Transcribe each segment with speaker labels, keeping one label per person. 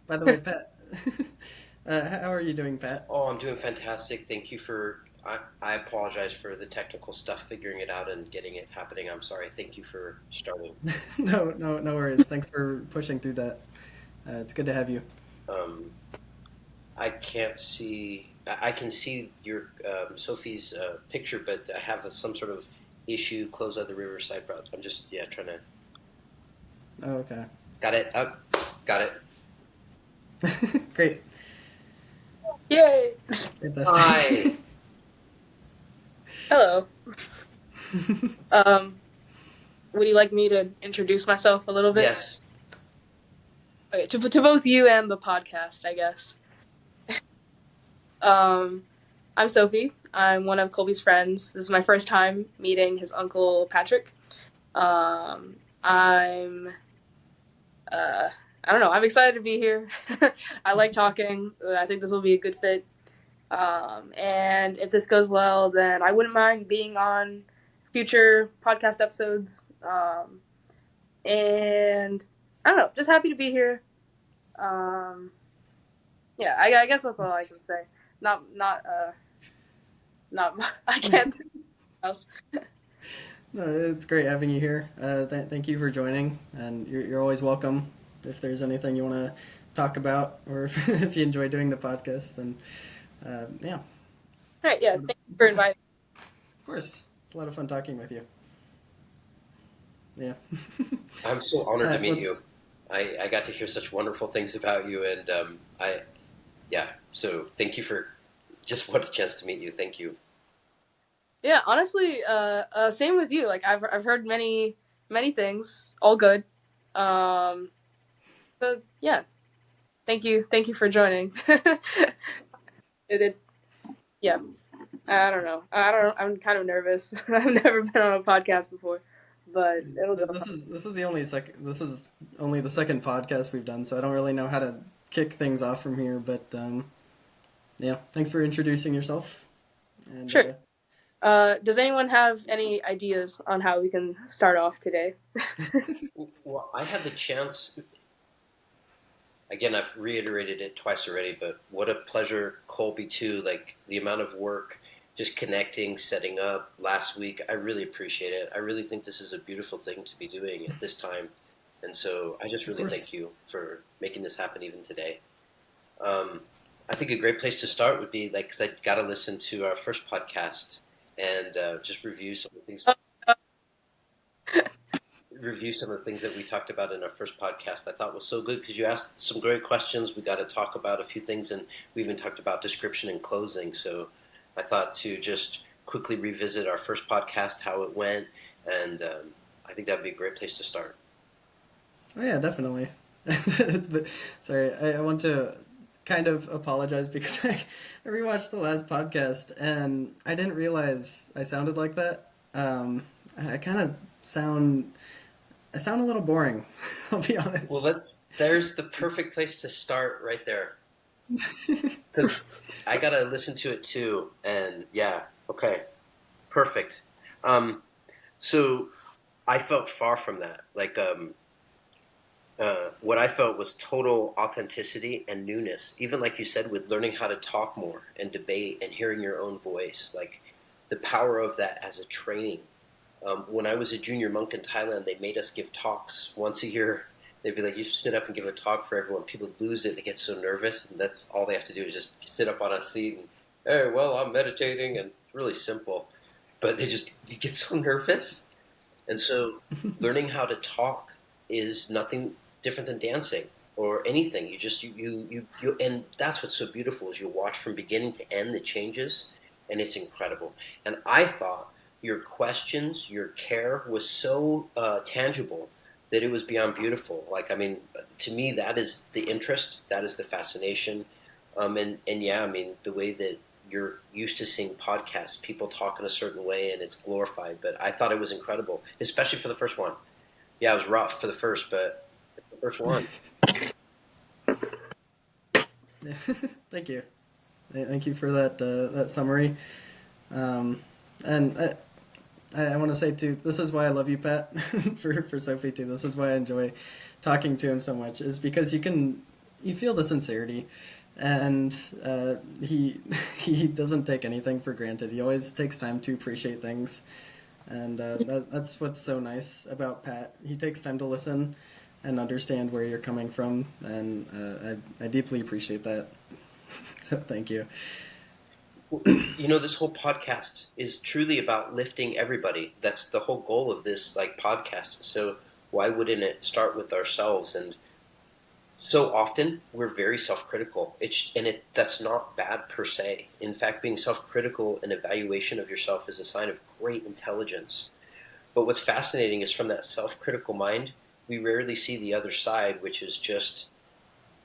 Speaker 1: By the way, Pat, how are you doing, Pat?
Speaker 2: Oh, I'm doing fantastic. Thank you for. I apologize for the technical stuff, figuring it out and getting it happening. I'm sorry. Thank you for starting.
Speaker 1: No worries. Thanks for pushing through that. It's good to have you.
Speaker 2: Um, I can't see. I can see your Sophie's picture, but I have some sort of issue. Close out the Riverside route. I'm just trying to.
Speaker 1: Oh, okay.
Speaker 2: Got it. Got it.
Speaker 1: Great.
Speaker 3: Yay!
Speaker 2: Hi.
Speaker 1: Fantastic.
Speaker 3: Hello. Um, would you like me to introduce myself a little bit?
Speaker 2: Yes.
Speaker 3: Okay, to both you and the podcast, I guess. Um, I'm Sophie. I'm one of Colby's friends. This is my first time meeting his uncle Patrick. I'm I don't know. I'm excited to be here. I like talking. I think this will be a good fit. And if this goes well, then I wouldn't mind being on future podcast episodes. And I don't know, just happy to be here. Um, yeah, I guess that's all I can say. Not I can't think of else.
Speaker 1: No, it's great having you here. Thank you for joining, and you're always welcome. If there's anything you want to talk about, or if you enjoy doing the podcast, then yeah,
Speaker 3: All right, yeah,
Speaker 1: of
Speaker 3: thank you for inviting.
Speaker 1: course, it's a lot of fun talking with you. Yeah.
Speaker 2: I'm so honored to meet you.
Speaker 1: Let's.
Speaker 2: I got to hear such wonderful things about you, and yeah. So thank you for just what a chance to meet you. Thank you.
Speaker 3: Yeah, honestly, same with you. Like I've heard many things, all good. Um, so yeah, thank you for joining. It yeah. I don't know. I don't. I'm kind of nervous. I've never been on a podcast before, but it'll go.
Speaker 1: This is the only this is only the second podcast we've done, so I don't really know how to kick things off from here. But yeah, thanks for introducing yourself. And
Speaker 3: Sure. Does anyone have any ideas on how we can start off today?
Speaker 2: Well, I had the chance. Again, I've reiterated it twice already, but what a pleasure, Colby, too. Like the amount of work, just connecting, setting up last week. I really appreciate it. I really think this is a beautiful thing to be doing at this time. And so I just
Speaker 1: of
Speaker 2: really thank
Speaker 1: course,
Speaker 2: you for making this happen even today. Um, I think a great place to start would be like, because I got to listen to our first podcast and just review some of the things that we talked about in our first podcast. I thought was so good because you asked some great questions. We got to talk about a few things, and we even talked about description and closing. So I thought to just quickly revisit our first podcast, how it went, and I think that would be a great place to start.
Speaker 1: oh yeah, definitely. But, sorry, I want to kind of apologize because I rewatched the last podcast and I didn't realize I sounded like that. I kind of sound I sound a little boring. I'll be
Speaker 2: Well,
Speaker 1: honest.
Speaker 2: there's the perfect place to start right there because I got to listen to it too, and yeah, okay, perfect. Um, so I felt far from that. Like what I felt was total authenticity and newness. Even like you said, with learning how to talk more and debate and hearing your own voice, like the power of that as a training. When I was a junior monk in Thailand, they made us give talks once a year. They'd be like, you sit up and give a talk for everyone. People lose it; they get so nervous, and that's all they have to do is just sit up on a seat and, hey, well, I'm meditating, and it's really simple. But they just you get so nervous, and so learning how to talk is nothing different than dancing or anything. You just you and that's what's so beautiful is you watch from beginning to end the changes, and it's incredible. And I thought your questions, your care was so tangible that it was beyond beautiful. Like I mean, to me, that is the interest, that is the fascination, and yeah, I mean the way that you're used to seeing podcasts, people talk in a certain way, and it's glorified. But I thought it was incredible, especially for the first one. Yeah, it was rough for the first, but the first one.
Speaker 1: Yeah. Thank you. Thank you for that that summary. Um, and I want to say too, this is why I love you, Pat, for Sophie too. This is why I enjoy talking to him so much, is because you feel the sincerity, and he he doesn't take anything for granted. He always takes time to appreciate things, and that's what's so nice about Pat. He takes time to listen and understand where you're coming from, and I deeply appreciate that. So thank you.
Speaker 2: You know, this whole podcast is truly about lifting everybody. That's the whole goal of this like podcast. So why wouldn't it start with ourselves? And so often we're very self-critical. That's not bad per se. In fact, being self-critical and evaluation of yourself is a sign of great intelligence. But what's fascinating is from that self-critical mind, we rarely see the other side, which is just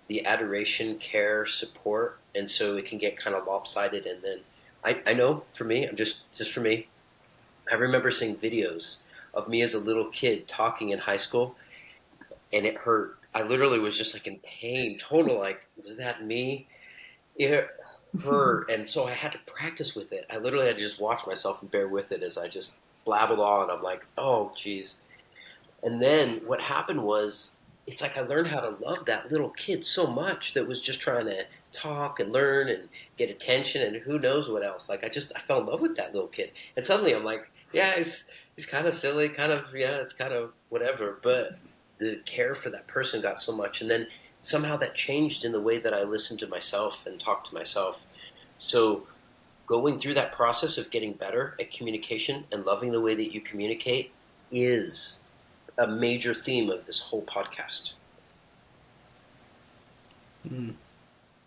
Speaker 2: the adoration, care, support, and so it can get kind of lopsided. And then I know for me, I'm just for me, I remember seeing videos of me as a little kid talking in high school, and it hurt. I literally was just like in pain, total like, was that me? It hurt, and so I had to practice with it. I literally had to just watch myself and bear with it as I just blabbled on. I'm like, oh, geez. And then what happened was, it's like I learned how to love that little kid so much that was just trying to talk and learn and get attention and who knows what else. Like I fell in love with that little kid, and suddenly I'm like, yeah, he's kind of silly, kind of yeah, it's kind of whatever. But the care for that person got so much, and then somehow that changed in the way that I listened to myself and talked to myself. So going through that process of getting better at communication and loving the way that you communicate is a major theme of this whole podcast.
Speaker 1: Mm,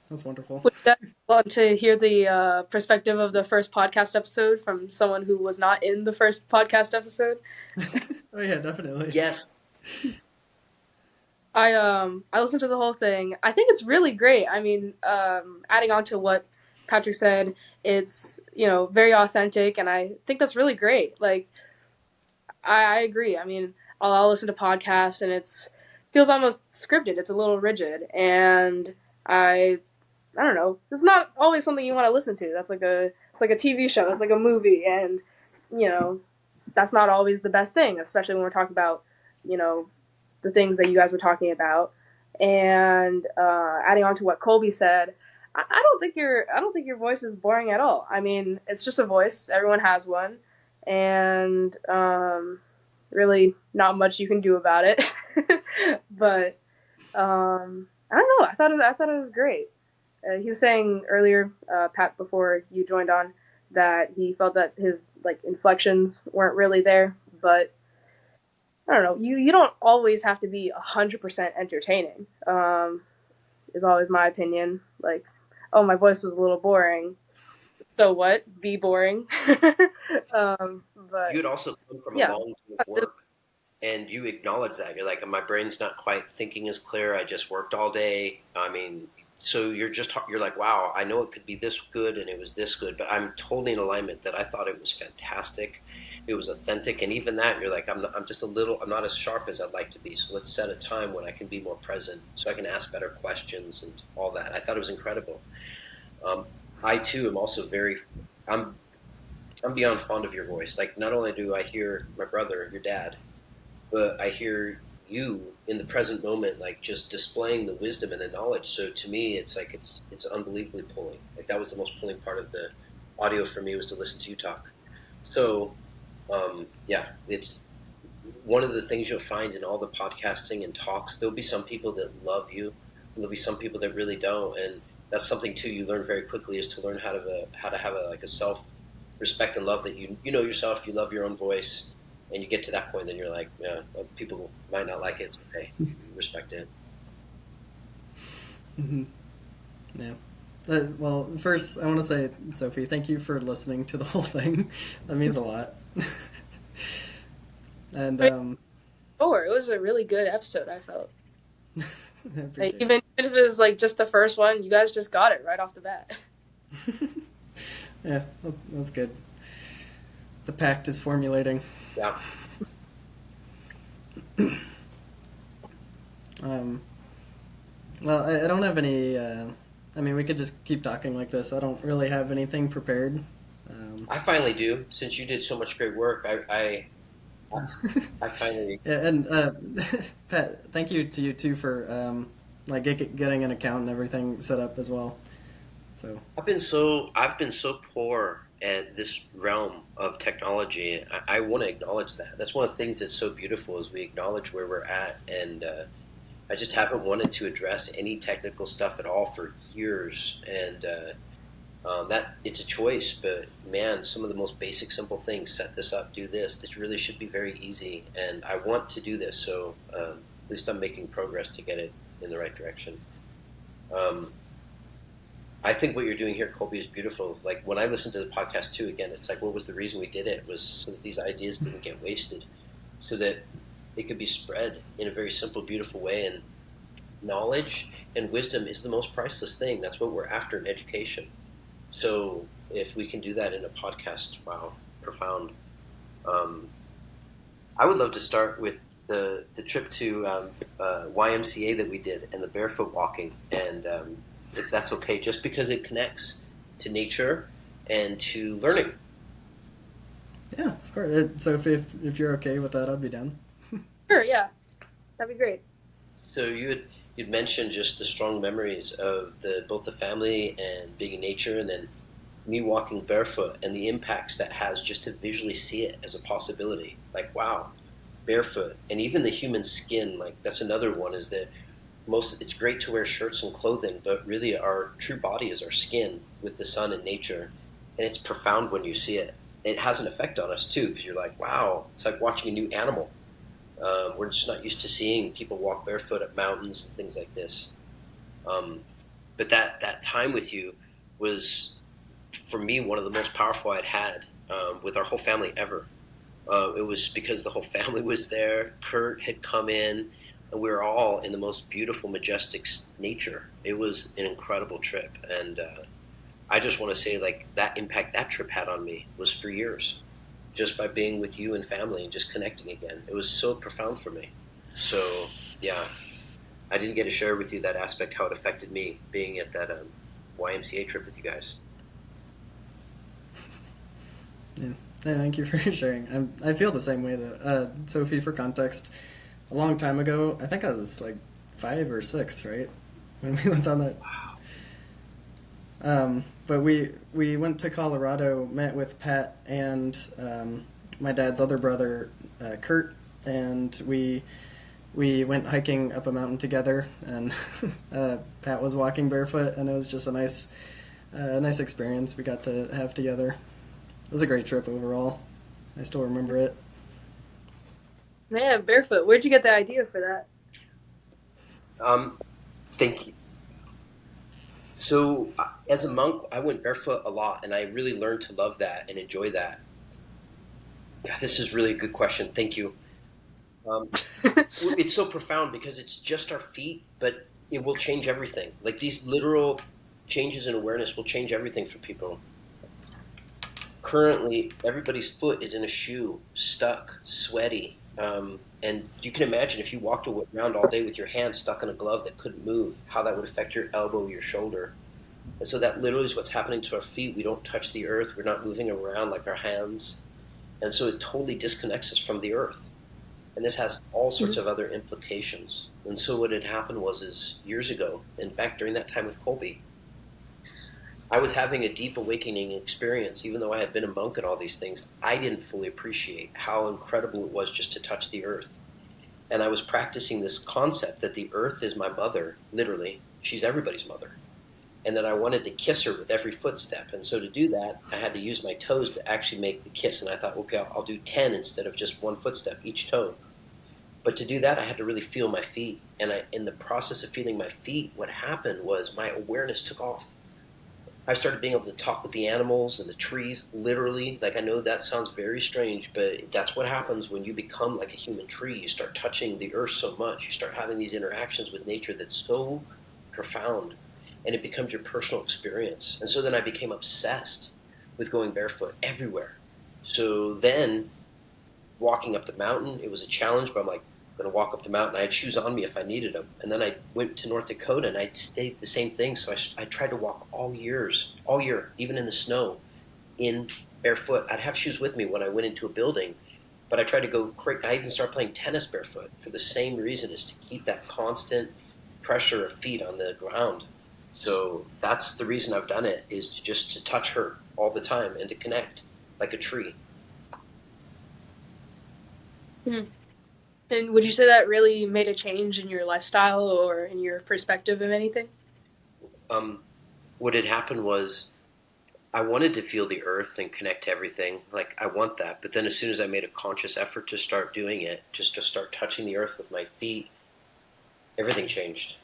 Speaker 1: that's wonderful.
Speaker 3: Would you guys want to hear the perspective of the first podcast episode from someone who was not in the first podcast episode?
Speaker 1: Oh yeah, definitely.
Speaker 2: Yes.
Speaker 3: I listened to the whole thing. I think it's really great. I mean, adding on to what Patrick said, it's very authentic, and I think that's really great. Like, I agree. I mean, I'll listen to podcasts, and it's feels almost scripted. It's a little rigid, and I don't know. It's not always something you want to listen to. It's like a TV show. It's like a movie, and you know that's not always the best thing, especially when we're talking about you know the things that you guys were talking about. And adding on to what Colby said, I don't think your voice is boring at all. I mean, it's just a voice. Everyone has one, and really not much you can do about it. But I don't know. I thought it was great. He was saying earlier, Pat, before you joined on, that he felt that his like inflections weren't really there. But I don't know. You don't always have to be 100% entertaining. Is always my opinion. Like, oh, my voice was a little boring. So what? Be boring.
Speaker 2: You
Speaker 3: But
Speaker 2: had also come from a
Speaker 3: yeah,
Speaker 2: long day of work, and you acknowledge that. You're like, my brain's not quite thinking as clear. I just worked all day. I mean, so you're like, wow, I know it could be this good and it was this good, but I'm totally in alignment that I thought it was fantastic. It was authentic, and even that, you're like, I'm just a little, I'm not as sharp as I'd like to be. So let's set a time when I can be more present, so I can ask better questions and all that. I thought it was incredible. Um, I too am also I'm I'm beyond fond of your voice. Like, not only do I hear my brother, your dad, but I hear you in the present moment, like just displaying the wisdom and the knowledge. So to me, it's like it's unbelievably pulling. Like that was the most pulling part of the audio for me, was to listen to you talk. So yeah, it's one of the things you'll find in all the podcasting and talks. There'll be some people that love you, and there'll be some people that really don't, and that's something too you learn very quickly, is to learn how to have a like a self respect and love, that you know yourself, you love your own voice, and you get to that point, then you're like, yeah, well, people might not like it, it's okay, respect it.
Speaker 1: Hmm. Yeah. Well, first, I want to say, Sophie, thank you for listening to the whole thing. That means a lot. And
Speaker 3: sure, it was a really good episode. I felt
Speaker 1: I
Speaker 3: like
Speaker 1: appreciate
Speaker 3: even if it was like just the first one, you guys just got it right off the bat.
Speaker 1: it. Yeah, that's good. The pact is formulating.
Speaker 2: Yeah.
Speaker 1: Um, well, I don't have any. I mean, we could just keep talking like this. I don't really have anything prepared.
Speaker 2: I finally do. Since you did so much great work, I finally.
Speaker 1: Yeah, and Pat, thank you to you too for like getting an account and everything set up as well. So
Speaker 2: I've been so poor at this realm of technology. I want to acknowledge that. That's one of the things that's so beautiful is we acknowledge where we're at, and I just haven't wanted to address any technical stuff at all for years. And that it's a choice, but man, some of the most basic, simple things: set this up, do this. This really should be very easy, and I want to do this. So at least I'm making progress to get it in the right direction. Um, I think what you're doing here, Colby, is beautiful. Like when I listen to the podcast too, again, it's like, what was the reason we did it? It was so that these ideas didn't get wasted, so that they could be spread in a very simple, beautiful way. And knowledge and wisdom is the most priceless thing. That's what we're after in education. So if we can do that in a podcast, wow, profound. Um, I would love to start with the trip to YMCA that we did and the barefoot walking, and if that's okay, just because it connects to nature and to learning.
Speaker 1: yeah, of course. So if you're okay with that, I'd be down.
Speaker 3: Sure, yeah, that'd be great.
Speaker 2: So you'd mentioned just the strong memories of the both the family and being in nature, and then me walking barefoot and the impacts that has just to visually see it as a possibility. Like wow, barefoot, and even the human skin. Like that's another one is that most it's great to wear shirts and clothing, but really our true body is our skin with the sun and nature, and it's profound when you see it. It has an effect on us too because you're like, wow, it's like watching a new animal. We're just not used to seeing people walk barefoot up mountains and things like this. Um, but that time with you was, for me, one of the most powerful I'd had with our whole family ever. It was because the whole family was there. Kurt had come in, and we were all in the most beautiful, majestic nature. It was an incredible trip, and I just want to say, like that impact that trip had on me was for years, just by being with you and family and just connecting again. It was so profound for me. So yeah, I didn't get to share with you that aspect how it affected me being at that YMCA trip with you guys.
Speaker 1: Yeah. Yeah, thank you for sharing. I feel the same way though. Sophie, for context, a long time ago, I think I was like 5 or 6, right, when we went on that. But we went to Colorado, met with Pat and my dad's other brother, Kurt, and we went hiking up a mountain together. And Pat was walking barefoot, and it was just a nice experience we got to have together. It was a great trip overall. I still remember it.
Speaker 3: Man, barefoot. Where'd you get the idea for that?
Speaker 2: Um, thank you. So, as a monk, I went barefoot a lot, and I really learned to love that and enjoy that. Yeah, this is really a good question. Thank you. Um, it's so profound because it's just our feet, but it will change everything. Like these literal changes in awareness will change everything for people. Currently, everybody's foot is in a shoe, stuck, sweaty. And you can imagine if you walked around all day with your hand stuck in a glove that couldn't move, how that would affect your elbow, your shoulder. And so that literally is what's happening to our feet. We don't touch the earth. We're not moving around like our hands. And so it totally disconnects us from the earth. And this has all sorts of other implications. And so what had happened is years ago, in fact, during that time with Colby, I was having a deep awakening experience. Even though I had been a monk and all these things, I didn't fully appreciate how incredible it was just to touch the earth. And I was practicing this concept that the earth is my mother, literally. She's everybody's mother. And that I wanted to kiss her with every footstep. And so to do that, I had to use my toes to actually make the kiss. And I thought, okay, I'll do 10 instead of just one footstep, each toe. But to do that, I had to really feel my feet. And in the process of feeling my feet, what happened was my awareness took off. I started being able to talk with the animals and the trees, literally. Like, I know that sounds very strange, but that's what happens when you become like a human tree. You start touching the earth so much. You start having these interactions with nature that's so profound, and it becomes your personal experience. And so then I became obsessed with going barefoot everywhere. So then walking up the mountain, it was a challenge, but I'm like, I'm going to walk up the mountain. I had shoes on me if I needed them. And then I went to North Dakota and I stayed the same thing. So I tried to walk all year, even in the snow, in barefoot. I'd have shoes with me when I went into a building, but I tried to go quick. I even started playing tennis barefoot for the same reason, is to keep that constant pressure of feet on the ground. So that's the reason I've done it, is to just to touch her all the time and to connect like a tree.
Speaker 3: Mhm. And would you say that really made a change in your lifestyle or in your perspective of anything?
Speaker 2: Um, what had happened was I wanted to feel the earth and connect to everything. Like I want that, but then as soon as I made a conscious effort to start doing it, just to start touching the earth with my feet, everything changed.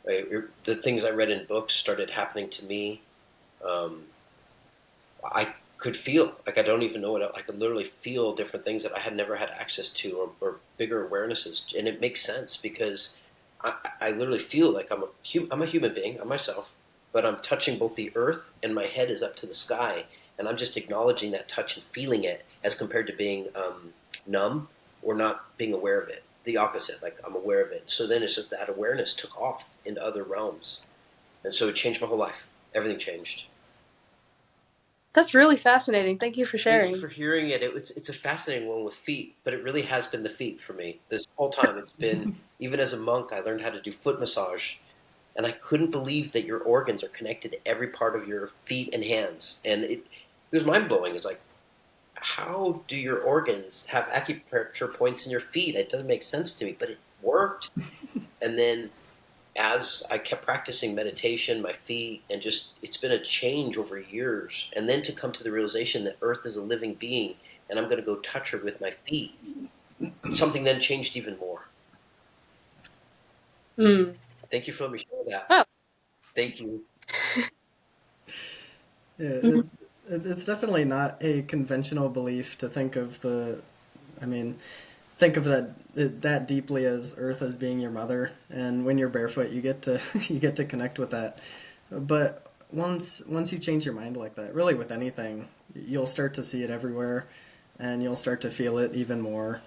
Speaker 2: Right? The things I read in books started happening to me. Um, I could feel like I don't even know what I could literally feel different things that I had never had access to, or bigger awarenesses, and it makes sense because I literally feel like I'm a human being, I'm myself, but I'm touching both the earth and my head is up to the sky, and I'm just acknowledging that touch and feeling it as compared to being numb or not being aware of it. The opposite, like I'm aware of it. So then it's just that awareness took off into other realms, and so it changed my whole life. Everything changed.
Speaker 3: That's really fascinating. Thank you for
Speaker 2: Thank you
Speaker 3: sharing.
Speaker 2: for hearing it. It's a fascinating one with feet, but it really has been the feet for me this whole time. It's been, even as a monk, I learned how to do foot massage, and I couldn't believe that your organs are connected to every part of your feet and hands, and it was mind blowing. It's like, how do your organs have acupressure points in your feet? It doesn't make sense to me, but it worked. And then as I kept practicing meditation, my feet, and just it's been a change over years. And then to come to the realization that Earth is a living being, and I'm going to go touch her with my feet, something then changed even more.
Speaker 3: Mm.
Speaker 2: Thank you for letting me share that.
Speaker 3: Wow.
Speaker 2: Thank you.
Speaker 1: Yeah,
Speaker 3: Mhm.
Speaker 1: it's definitely not a conventional belief to think of the. I mean, think of that deeply as Earth as being your mother, and when you're barefoot, you get to you get to connect with that. But once you change your mind like that, really with anything, you'll start to see it everywhere, and you'll start to feel it even more.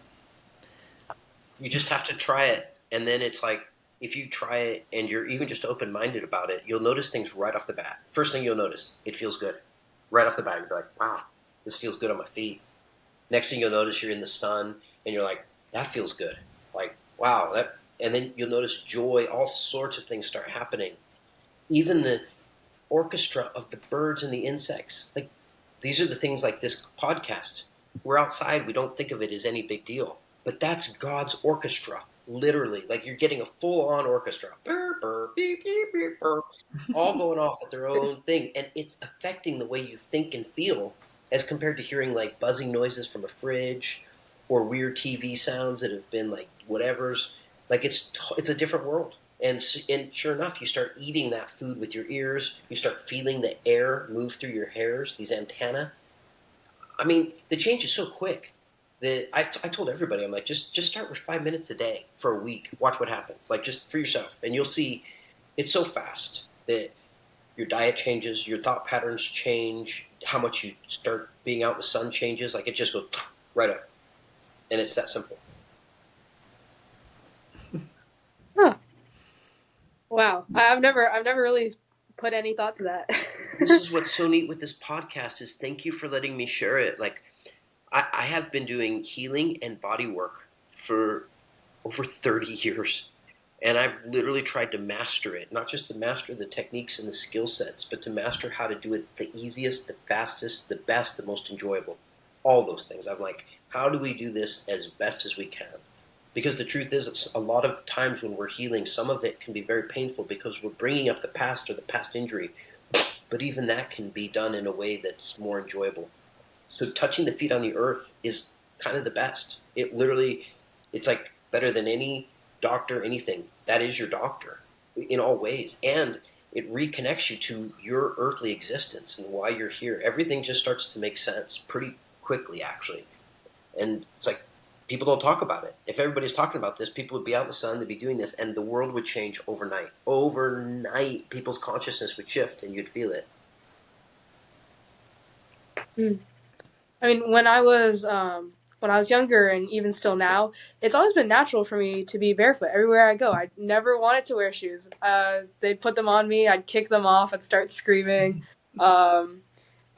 Speaker 2: You just have to try it, and then it's like, if you try it and you're even just open minded about it, you'll notice things right off the bat. First thing you'll notice, it feels good. Right off the bat, you're like, wow, this feels good on my feet. Next thing you'll notice, you're in the sun and you're like, that feels good. Like, wow, that. And then you'll notice joy, all sorts of things start happening. Even the orchestra of the birds and the insects. Like, these are the things like this podcast. We're outside, we don't think of it as any big deal. But that's God's orchestra, literally. Like, you're getting a full on orchestra. Burr, burr, beep, beep, beep, burr, all going off at their own thing. And it's affecting the way you think and feel as compared to hearing like buzzing noises from a fridge or weird TV sounds that have been like whatever's. Like, it's a different world. And sure enough, you start eating that food with your ears. You start feeling the air move through your hairs, these antennae. I mean, the change is so quick that I told everybody, I'm like, just start with 5 minutes a day for a week. Watch what happens. Like, just for yourself, and you'll see it's so fast that your diet changes, your thought patterns change, how much you start being out in the sun changes. Like, it just goes right up, and it's that simple.
Speaker 3: Huh. Wow. I've never really put any thought to that.
Speaker 2: This is what's so neat with this podcast is thank you for letting me share it. Like, I have been doing healing and body work for over 30 years. And I've literally tried to master it, not just to master the techniques and the skill sets, but to master how to do it the easiest, the fastest, the best, the most enjoyable. All those things. I'm like, how do we do this as best as we can? Because the truth is, it's a lot of times when we're healing, some of it can be very painful because we're bringing up the past or the past injury. But even that can be done in a way that's more enjoyable. So touching the feet on the earth is kind of the best. It literally, it's like better than any doctor, anything. That is your doctor in all ways. And it reconnects you to your earthly existence and why you're here. Everything just starts to make sense pretty quickly, actually. And it's like people don't talk about it. If everybody's talking about this, people would be out in the sun, they'd be doing this, and the world would change overnight. Overnight, people's consciousness would shift and you'd feel it.
Speaker 3: Mm. I mean, when I was younger and even still now, it's always been natural for me to be barefoot everywhere I go. I never wanted to wear shoes. They'd put them on me, I'd kick them off, I'd start screaming. Um,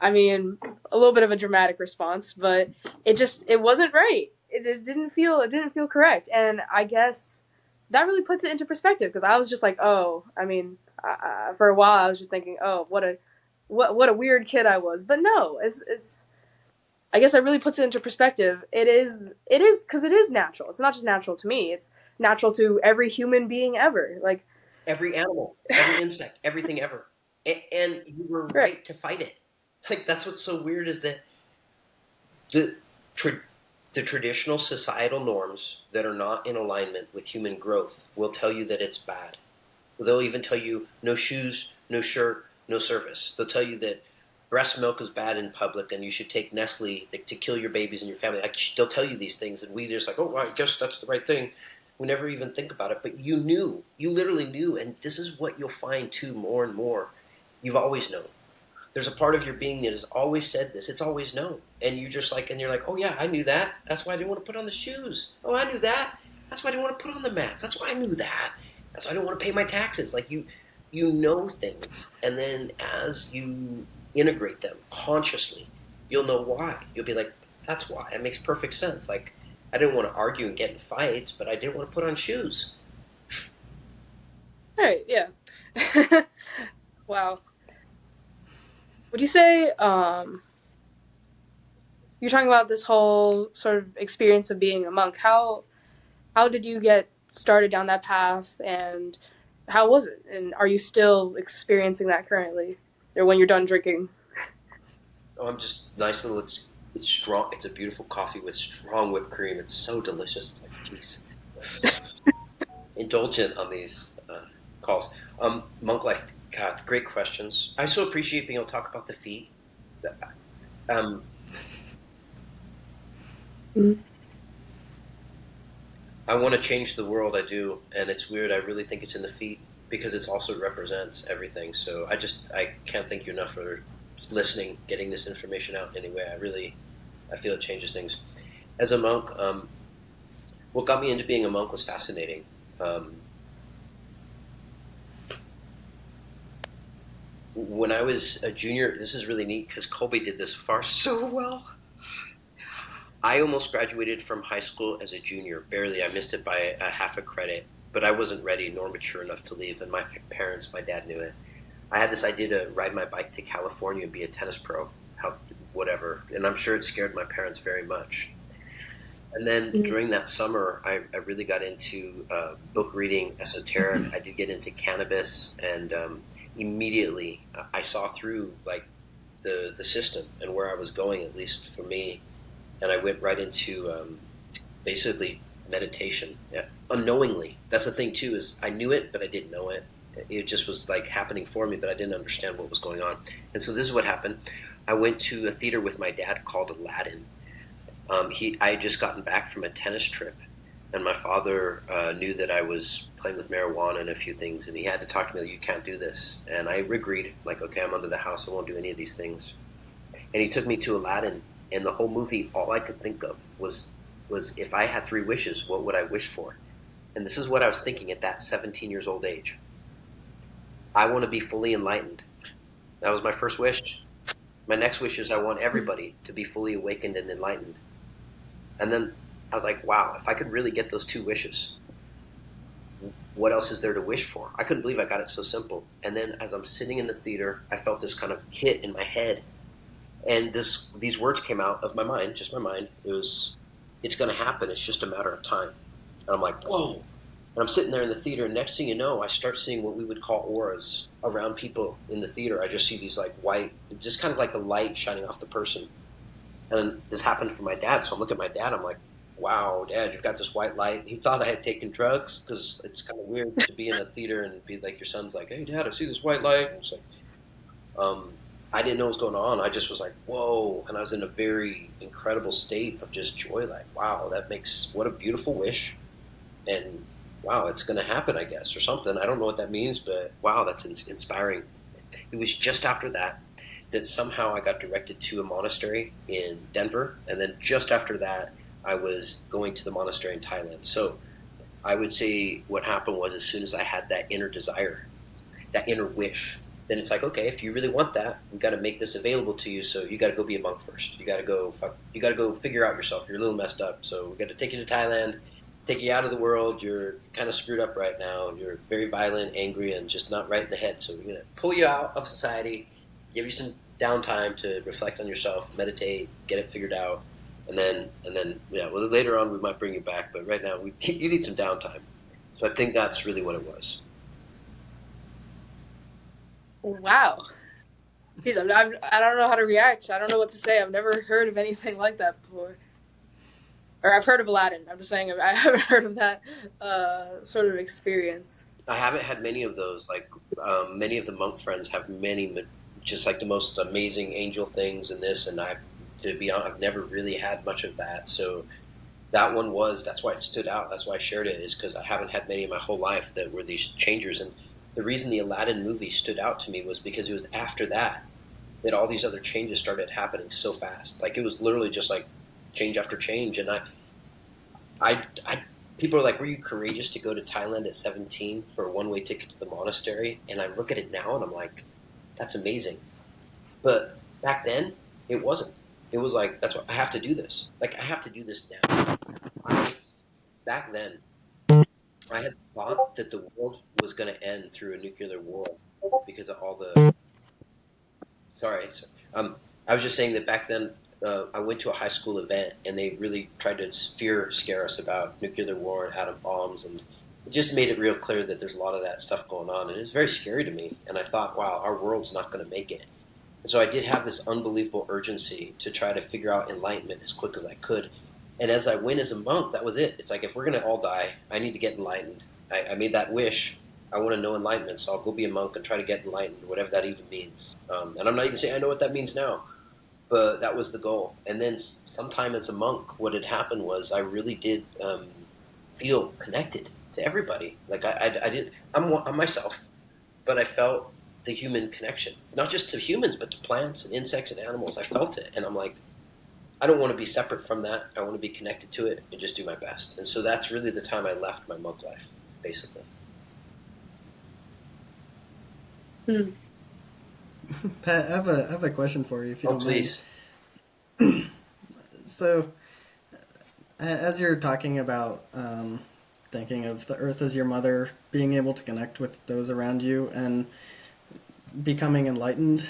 Speaker 3: I mean, a little bit of a dramatic response, but it wasn't right. It didn't feel correct, and I guess that really puts it into perspective because I was just like, oh, I mean, for a while I was just thinking, oh, what a weird kid I was, but no, it's I guess that really puts it into perspective. It is because it is natural. It's not just natural to me. It's natural to every human being ever. Like,
Speaker 2: Every animal, every insect, everything ever. And you were
Speaker 3: right,
Speaker 2: right to fight it. Like, that's what's so weird is that the tra- the traditional societal norms that are not in alignment with human growth will tell you that it's bad. They'll even tell you no shoes, no shirt, no service. They'll tell you that breast milk is bad in public and you should take Nestle to kill your babies and your family. Like, they'll tell you these things, and we just like, oh, well, I guess that's the right thing. We never even think about it, but you knew, you literally knew, and this is what you'll find too more and more. You've always known. There's a part of your being that has always said this. It's always known, and you just like, and you're like, oh yeah, I knew that. That's why I didn't want to put on the shoes. Oh, I knew that. That's why I didn't want to put on the mask. That's why I knew that. That's why I don't want to pay my taxes. Like you know things, and then as you integrate them consciously, you'll know why. You'll be like, that's why. It makes perfect sense. Like, I didn't want to argue and get in fights, but I didn't want to put on shoes.
Speaker 3: right, yeah. Wow. Would you say you're talking about this whole sort of experience of being a monk? How did you get started down that path, and how was it? And are you still experiencing that currently, or when you're done drinking?
Speaker 2: Oh, I'm just nice little. It's strong. It's a beautiful coffee with strong whipped cream. It's so delicious. Like, jeez, indulgent on these calls. Monk life. God, great questions. I so appreciate being able to talk about the feet. Um,
Speaker 3: Mhm.
Speaker 2: I want to change the world. I do, and it's weird. I really think it's in the feet because it also represents everything. So I can't thank you enough for just listening, getting this information out anyway. I feel it changes things. As a monk, what got me into being a monk was fascinating. Um, when I was a junior, this is really neat because Colby did this far so well. I almost graduated from high school as a junior, barely. I missed it by a half a credit, but I wasn't ready nor mature enough to leave, and my parents, my dad knew it. I had this idea to ride my bike to California and be a tennis pro, whatever, and I'm sure it scared my parents very much. And then
Speaker 3: Mhm.
Speaker 2: during that summer, I really got into book reading, esoteric. I did get into cannabis, and immediately I saw through like the system and where I was going, at least for me. And I went right into basically meditation, yeah, unknowingly. That's the thing too, is I knew it, but I didn't know it. It just was like happening for me, but I didn't understand what was going on. And so this is what happened. I went to a theater with my dad called Aladdin. I had just gotten back from a tennis trip, and my father knew that I was playing with marijuana and a few things, and he had to talk to me like, you can't do this. And I agreed, like, okay, I'm under the house, I won't do any of these things. And he took me to Aladdin, and the whole movie, all I could think of was if I had three wishes, what would I wish for? And this is what I was thinking at that 17 years old age. I want to be fully enlightened. That was my first wish. My next wish is I want everybody to be fully awakened and enlightened. And then I was like, wow, if I could really get those two wishes, what else is there to wish for? I couldn't believe I got it so simple. And then as I'm sitting in the theater, I felt this kind of hit in my head, and these words came out of my mind, just my mind. It was, it's going to happen. It's just a matter of time. And I'm like, whoa. And I'm sitting there in the theater, and next thing you know, I start seeing what we would call auras around people in the theater. I just see these like white, just kind of like a light shining off the person. And this happened for my dad. So I'm looking at my dad. I'm like, wow, Dad, you've got this white light. He thought I had taken drugs because it's kind of weird to be in a theater and be like, your son's like, hey, Dad, I see this white light. And it's like, um, I didn't know what was going on. I just was like, whoa. And I was in a very incredible state of just joy. Like, wow, what a beautiful wish. And wow, it's going to happen, I guess, or something. I don't know what that means, but wow, that's inspiring. It was just after that that somehow I got directed to a monastery in Denver. And then just after that, I was going to the monastery in Thailand. So I would say what happened was as soon as I had that inner desire, that inner wish, then it's like, okay, if you really want that, we got to make this available to you. So you got to go be a monk first. You got to go figure out yourself. You're a little messed up. So we got to take you to Thailand, take you out of the world. You're kind of screwed up right now. You're very violent, angry, and just not right in the head. So we're gonna pull you out of society, give you some downtime to reflect on yourself, meditate, get it figured out, and then yeah. Well, later on we might bring you back, but right now you need some downtime. So I think that's really what it was.
Speaker 3: Wow. Jeez, I don't know how to react. I don't know what to say. I've never heard of anything like that before. Or I've heard of Aladdin. I'm just saying I haven't heard of that sort of experience.
Speaker 2: I haven't had many of those. Like many of the monk friends have just like the most amazing angel things and this, and to be honest, I've never really had much of that. So that's why it stood out. That's why I shared it, is because I haven't had many in my whole life that were these changers. And the reason the Aladdin movie stood out to me was because it was after that all these other changes started happening so fast. Like it was literally just like change after change, and I people are like, "Were you courageous to go to Thailand at 17 for a one-way ticket to the monastery?" And I look at it now, and I'm like, "That's amazing." But back then, it wasn't. It was like, "That's what I have to do this." Like I have to do this now. I, Back then, I had thought that the world was going to end through a nuclear war because of all the. Sorry, I was just saying that back then I went to a high school event and they really tried to fear scare us about nuclear war and atom bombs, and it just made it real clear that there's a lot of that stuff going on, and it was very scary to me. And I thought, wow, our world's not going to make it. And so I did have this unbelievable urgency to try to figure out enlightenment as quick as I could. And as I went as a monk, that was it. It's like, if we're going to all die, I need to get enlightened. I made that wish. I want to know enlightenment, so I'll go be a monk and try to get enlightened, whatever that even means. And I'm not even saying I know what that means now, but that was the goal. And then sometime as a monk, what had happened was I really did feel connected to everybody. Like I did, I'm myself, but I felt the human connection, not just to humans, but to plants and insects and animals. I felt it, and I'm like, I don't want to be separate from that. I want to be connected to it and just do my best. And so that's really the time I left my monk life, basically.
Speaker 3: Hmm.
Speaker 1: Pat, I have a question for you, if you
Speaker 2: Oh,
Speaker 1: don't mind.
Speaker 2: please.
Speaker 1: So, as you're talking about thinking of the earth as your mother, being able to connect with those around you, and becoming enlightened,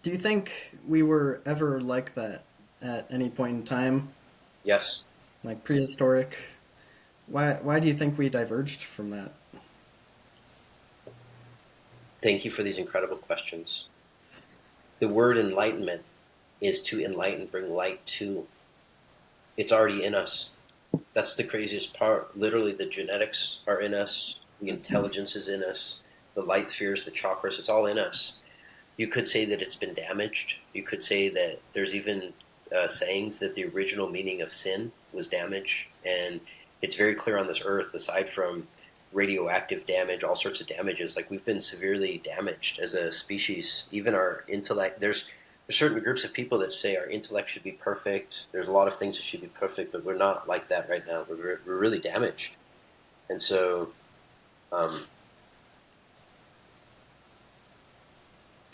Speaker 1: do you think we were ever like that at any point in time,
Speaker 2: Yes.
Speaker 1: like prehistoric? Why do you think we diverged from that?
Speaker 2: Thank you for these incredible questions. The word enlightenment is to enlighten, bring light to. It's already in us. That's the craziest part. Literally, the genetics are in us, the intelligence is in us, the light spheres, the chakras, it's all in us. You could say that it's been damaged. You could say that there's even sayings that the original meaning of sin was damage. And it's very clear on this earth, aside from radioactive damage, all sorts of damages, like we've been severely damaged as a species. Even our intellect, there's certain groups of people that say our intellect should be perfect. There's a lot of things that should be perfect, but we're not like that right now. We're really damaged. And so um,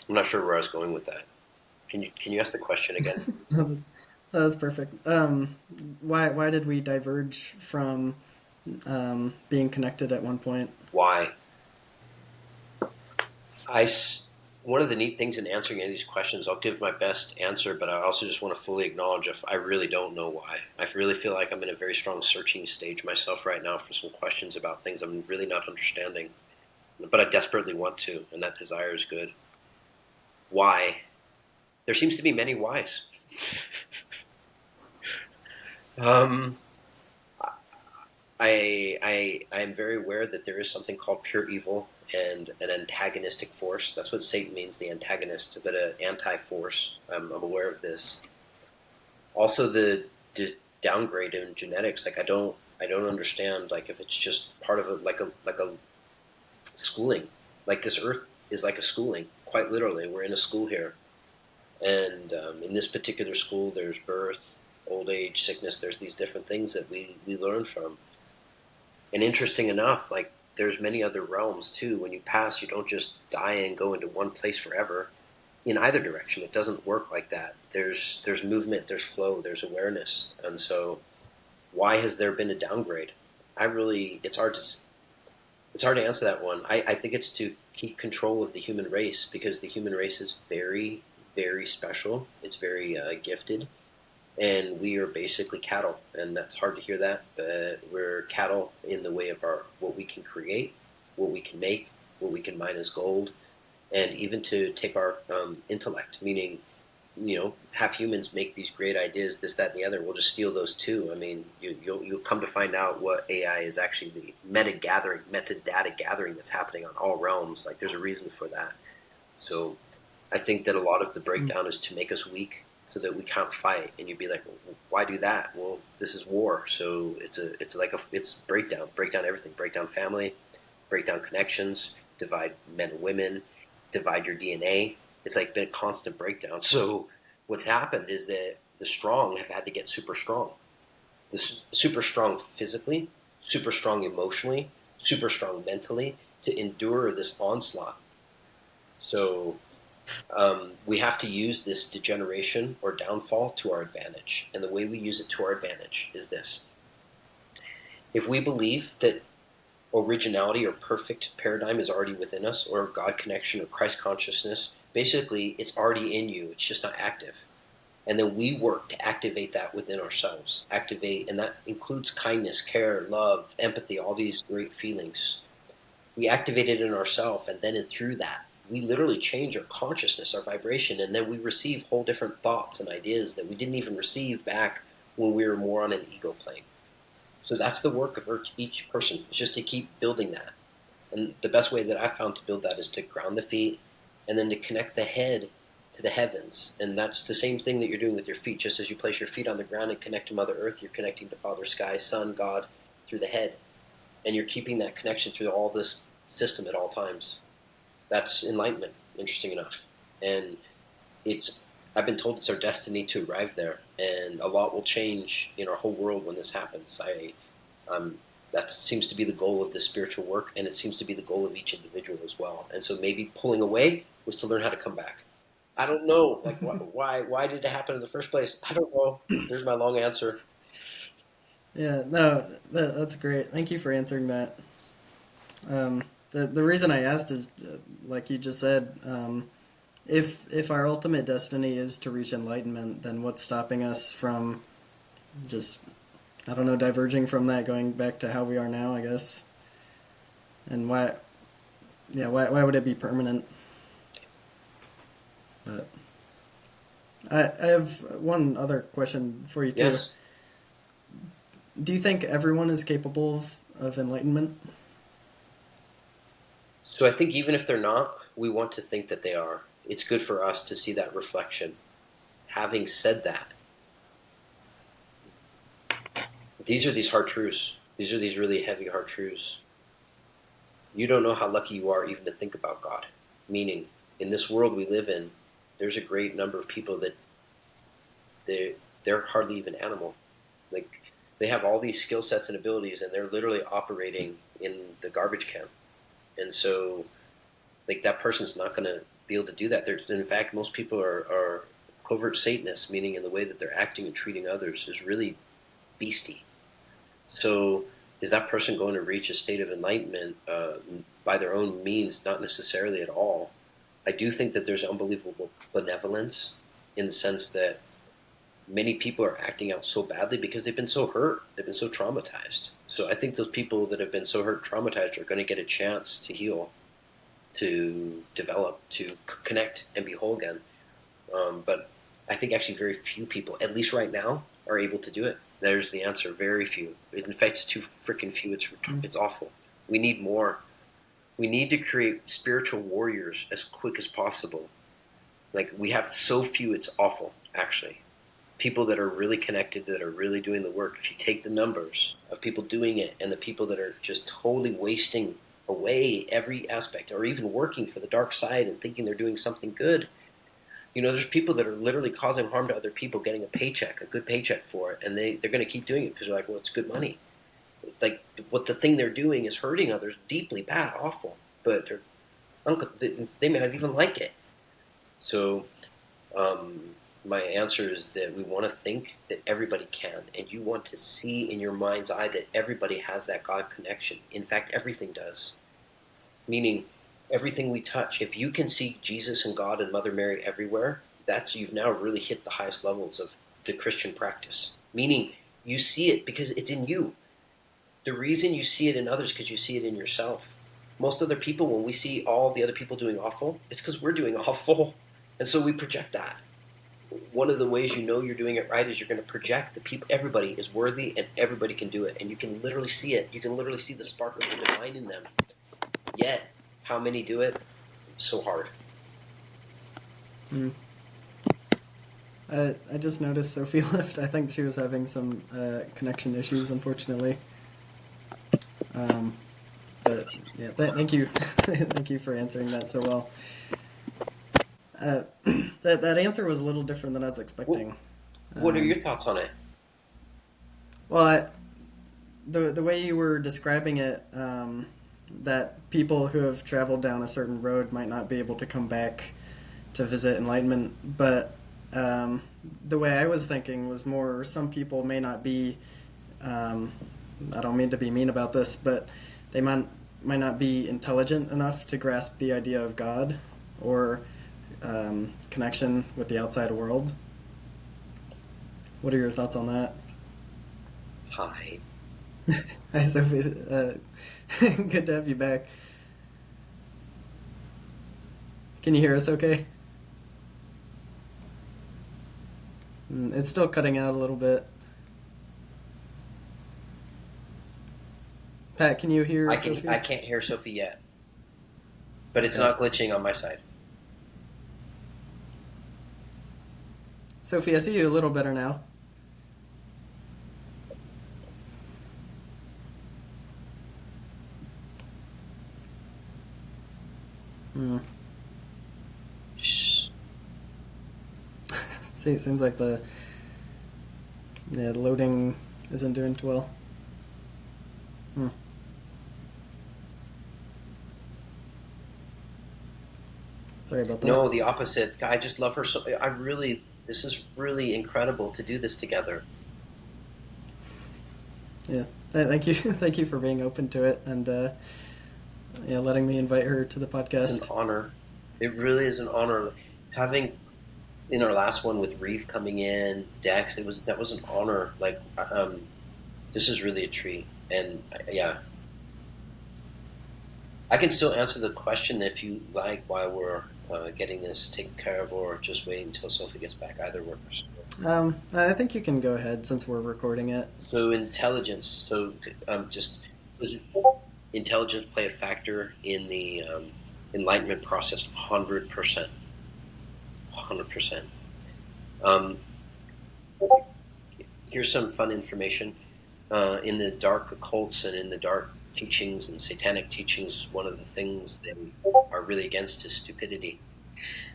Speaker 2: I'm not sure where I was going with that. Can you ask the question again?
Speaker 1: That's perfect. Why did we diverge from being connected at one point?
Speaker 2: Why? I One of the neat things in answering any of these questions, I'll give my best answer, but I also just want to fully acknowledge if I really don't know why. I really feel like I'm in a very strong searching stage myself right now for some questions about things I'm really not understanding, but I desperately want to, and that desire is good. Why? There seems to be many whys. Um, I am very aware that there is something called pure evil and an antagonistic force. That's what Satan means, the antagonist, but an anti-force. I'm aware of this. Also, the downgrade in genetics. Like I don't understand. Like if it's just part of a schooling. Like this Earth is like a schooling. Quite literally, we're in a school here, and in this particular school, there's birth, old age, sickness. There's these different things that we learn from. And interesting enough, like there's many other realms too. When you pass, you don't just die and go into one place forever. In either direction, it doesn't work like that. There's movement, there's flow, there's awareness, and so why has there been a downgrade? I really, it's hard to answer that one. I think it's to keep control of the human race because the human race is very, very special. It's very gifted, and we are basically cattle. And that's hard to hear that, but we're cattle in the way of our what we can create, what we can make, what we can mine as gold, and even to take our intellect, meaning have humans make these great ideas, this, that, and the other. We'll just steal those too. I mean, you'll come to find out what AI is actually the metadata gathering that's happening on all realms. Like, there's a reason for that. So, I think that a lot of the breakdown is to make us weak, so that we can't fight. And you'd be like, well, why do that? Well, this is war, so it's break down everything, break down family, break down connections, divide men and women, divide your DNA. It's like been a constant breakdown. So what's happened is that the strong have had to get super strong. Super strong physically, super strong emotionally, super strong mentally to endure this onslaught. So we have to use this degeneration or downfall to our advantage. And the way we use it to our advantage is this. If we believe that originality or perfect paradigm is already within us, or God connection or Christ consciousness, basically it's already in you, it's just not active. And then we work to activate that within ourselves. Activate, and that includes kindness, care, love, empathy, all these great feelings. We activate it in ourselves, and then through that, we literally change our consciousness, our vibration, and then we receive whole different thoughts and ideas that we didn't even receive back when we were more on an ego plane. So that's the work of each person. It's just to keep building that. And the best way that I've found to build that is to ground the feet and then to connect the head to the heavens. And that's the same thing that you're doing with your feet. Just as you place your feet on the ground and connect to Mother Earth, you're connecting to Father Sky, Sun, God through the head. And you're keeping that connection through all this system at all times. That's enlightenment, interesting enough. And I've been told it's our destiny to arrive there, and a lot will change in our whole world when this happens. That seems to be the goal of this spiritual work, and it seems to be the goal of each individual as well. And so maybe pulling away was to learn how to come back. I don't know, like why did it happen in the first place? I don't know. There's my long answer.
Speaker 1: Yeah, no, that's great. Thank you for answering that. The reason I asked is, like you just said, if our ultimate destiny is to reach enlightenment, then what's stopping us from just, I don't know, diverging from that, going back to how we are now, I guess? And why would it be permanent? But I have one other question for you too.
Speaker 2: Yes.
Speaker 1: Do you think everyone is capable of enlightenment?
Speaker 2: So I think even if they're not, we want to think that they are. It's good for us to see that reflection. Having said that, these are these hard truths. These are these really heavy hard truths. You don't know how lucky you are even to think about God. Meaning, in this world we live in, there's a great number of people that they're hardly even animal. Like, they have all these skill sets and abilities, and they're literally operating in the garbage can. And so, like, that person's not going to be able to do that. In fact, most people are covert Satanists, meaning in the way that they're acting and treating others is really beastie. So, is that person going to reach a state of enlightenment by their own means? Not necessarily at all. I do think that there's unbelievable benevolence in the sense that many people are acting out so badly because they've been so hurt, they've been so traumatized. So I think those people that have been so hurt, traumatized, are going to get a chance to heal, to develop, to connect, and be whole again. But I think actually very few people, at least right now, are able to do it. There's the answer. Very few. In fact, it's too freaking few. It's awful. We need more. We need to create spiritual warriors as quick as possible. Like, we have so few, it's awful, actually. People that are really connected, that are really doing the work. If you take the numbers of people doing it and the people that are just totally wasting away every aspect, or even working for the dark side and thinking they're doing something good. There's people that are literally causing harm to other people, getting a paycheck, a good paycheck for it, and they're going to keep doing it because they're like, well, it's good money. like what the thing they're doing is hurting others deeply, bad, awful, but they may not even like it. So my answer is that we want to think that everybody can, and you want to see in your mind's eye that everybody has that God connection. In fact, everything does. Meaning, everything we touch, if you can see Jesus and God and Mother Mary everywhere, that's you've now really hit the highest levels of the Christian practice. Meaning, you see it because it's in you. The reason you see it in others is because you see it in yourself. Most other people, when we see all the other people doing awful, it's because we're doing awful. And so we project that. One of the ways you know you're doing it right is you're going to project the people. Everybody is worthy and everybody can do it. And you can literally see it. You can literally see the spark of the divine in them. Yet, how many do it? It's so hard.
Speaker 1: Mm. I just noticed Sophie left. I think she was having some connection issues, unfortunately. But yeah, thank you, thank you for answering that so well. That answer was a little different than I was expecting.
Speaker 2: What are your thoughts on it?
Speaker 1: Well, the way you were describing it, that people who have traveled down a certain road might not be able to come back to visit Enlightenment, but the way I was thinking was more some people may not be. I don't mean to be mean about this, but they might not be intelligent enough to grasp the idea of God or connection with the outside world. What are your thoughts on that?
Speaker 2: Hi.
Speaker 1: Hi, Sophie. Good to have you back. Can you hear us okay? It's still cutting out a little bit. Pat, can you hear Sophie?
Speaker 2: I can't hear Sophie yet. But it's
Speaker 1: Okay.
Speaker 2: not glitching on my side.
Speaker 1: Sophie, I see you a little better now. See, it seems like the loading isn't doing too well. Sorry about that.
Speaker 2: No, the opposite. I just love her so. This is really incredible to do this together.
Speaker 1: Yeah, thank you, thank you for being open to it and letting me invite her to the podcast.
Speaker 2: It's an honor. It really is an honor. Having in our last one with Reeve coming in, Dex, that was an honor. Like, this is really a treat, and yeah, I can still answer the question if you like while we're getting this taken care of, or just wait until Sophie gets back. Either works.
Speaker 1: I think you can go ahead since we're recording it.
Speaker 2: So intelligence. So just does intelligence play a factor in the Enlightenment process? 100%. 100%. Here's some fun information. In the dark occults and in the dark teachings and satanic teachings, one of the things they are really against is stupidity.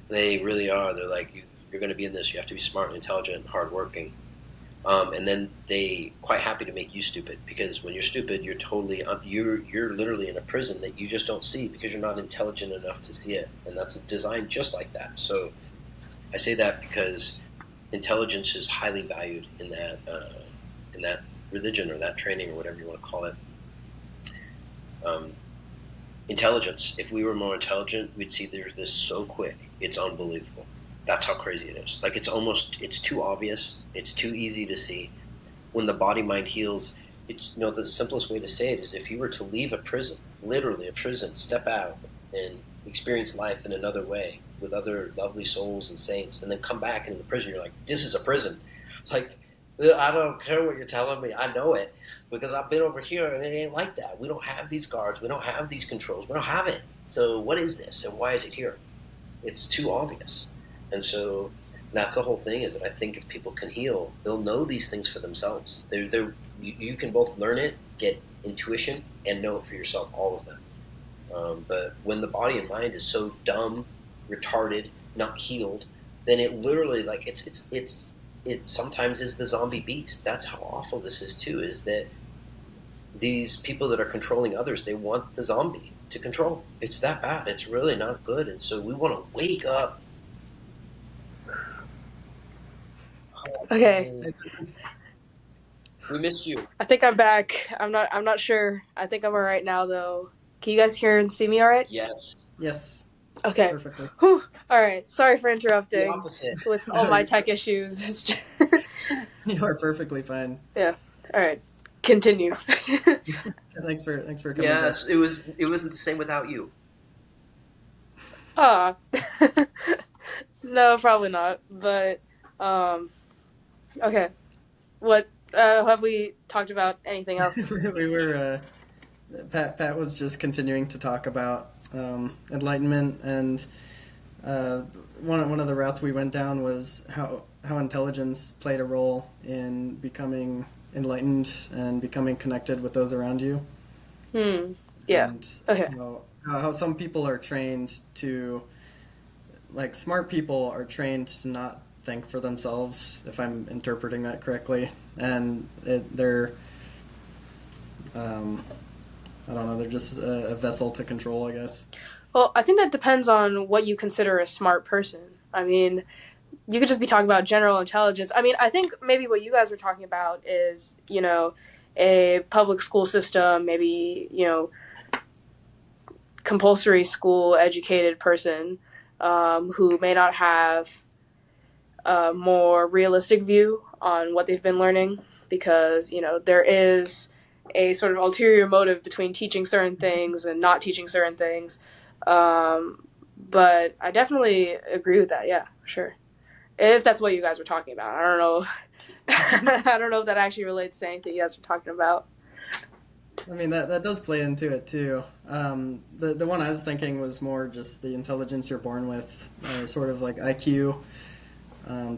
Speaker 2: They really are. They're like, you're going to be in this. You have to be smart and intelligent and hardworking. And then they quite happy to make you stupid, because when you're stupid, you're totally you're literally in a prison that you just don't see because you're not intelligent enough to see it, and that's designed just like that. So I say that because intelligence is highly valued in that religion or that training or whatever you want to call it. Intelligence. If we were more intelligent, we'd see there's this so quick. It's unbelievable. That's how crazy it is. Like, it's too obvious. It's too easy to see. When the body mind heals, the simplest way to say it is if you were to leave a prison, literally a prison, step out and experience life in another way with other lovely souls and saints, and then come back into the prison, you're like, this is a prison. It's like, I don't care what you're telling me. I know it because I've been over here and it ain't like that. We don't have these guards. We don't have these controls. We don't have it. So what is this and why is it here? It's too obvious. And so that's the whole thing, is that I think if people can heal, they'll know these things for themselves. You can both learn it, get intuition, and know it for yourself, all of them. But when the body and mind is so dumb, retarded, not healed, then it literally, like, it sometimes is the zombie beast. That's how awful this is too, is that these people that are controlling others, they want the zombie to control. It's that bad. It's really not good. And so we want to wake up. Oh,
Speaker 3: Okay,
Speaker 2: man. We missed you.
Speaker 3: I think I'm back. I'm not sure. I think I'm all right now though. Can you guys hear and see me all right?
Speaker 2: Yes.
Speaker 1: Yes,
Speaker 3: Okay.
Speaker 1: perfectly.
Speaker 3: Whew. All right. Sorry for
Speaker 2: The
Speaker 3: interrupting
Speaker 2: opposite.
Speaker 3: with all
Speaker 1: No,
Speaker 3: my tech issues. It's just
Speaker 1: you are perfectly fine.
Speaker 3: yeah. All right. Continue.
Speaker 1: Thanks for coming back.
Speaker 2: Yes, it wasn't the same without you.
Speaker 3: Ah. No, probably not. But um okay. What have we talked about anything else?
Speaker 1: We were Pat was just continuing to talk about enlightenment, and uh, one of the routes we went down was how intelligence played a role in becoming enlightened and becoming connected with those around you,
Speaker 3: Hmm. Yeah.
Speaker 1: and
Speaker 3: Okay.
Speaker 1: how some people are trained to, like, smart people are trained to not think for themselves, if I'm interpreting that correctly, and they're um, I don't know, they're just a vessel to control, I guess.
Speaker 3: Well, I think that depends on what you consider a smart person. I mean, you could just be talking about general intelligence. I mean, I think maybe what you guys were talking about is, a public school system, maybe, compulsory school educated person who may not have a more realistic view on what they've been learning because, there is a sort of ulterior motive between teaching certain things and not teaching certain things. But I definitely agree with that. Yeah, sure. If that's what you guys were talking about. I don't know. I don't know if that actually relates to anything you guys were talking about.
Speaker 1: I mean, that does play into it too. The one I was thinking was more just the intelligence you're born with, sort of like IQ,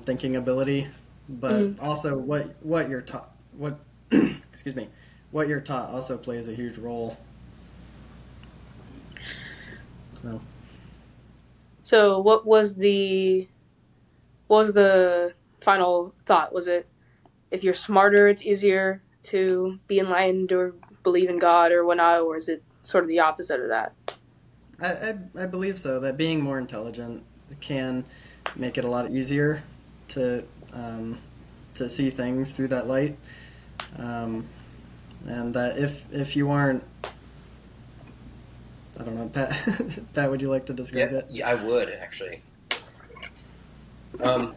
Speaker 1: thinking ability, but
Speaker 3: Mm-hmm.
Speaker 1: also what you're taught. What excuse me, what you're taught also plays a huge role. So
Speaker 3: So, what was the final thought? Was it if you're smarter, it's easier to be enlightened or believe in God or whatnot, or is it sort of the opposite of that?
Speaker 1: I believe so, that being more intelligent can make it a lot easier to um, to see things through that light. Um, and that if you aren't, I don't know, Pat. Pat, would you like to
Speaker 2: Yeah,
Speaker 1: describe it?
Speaker 2: yeah, I would actually. Um,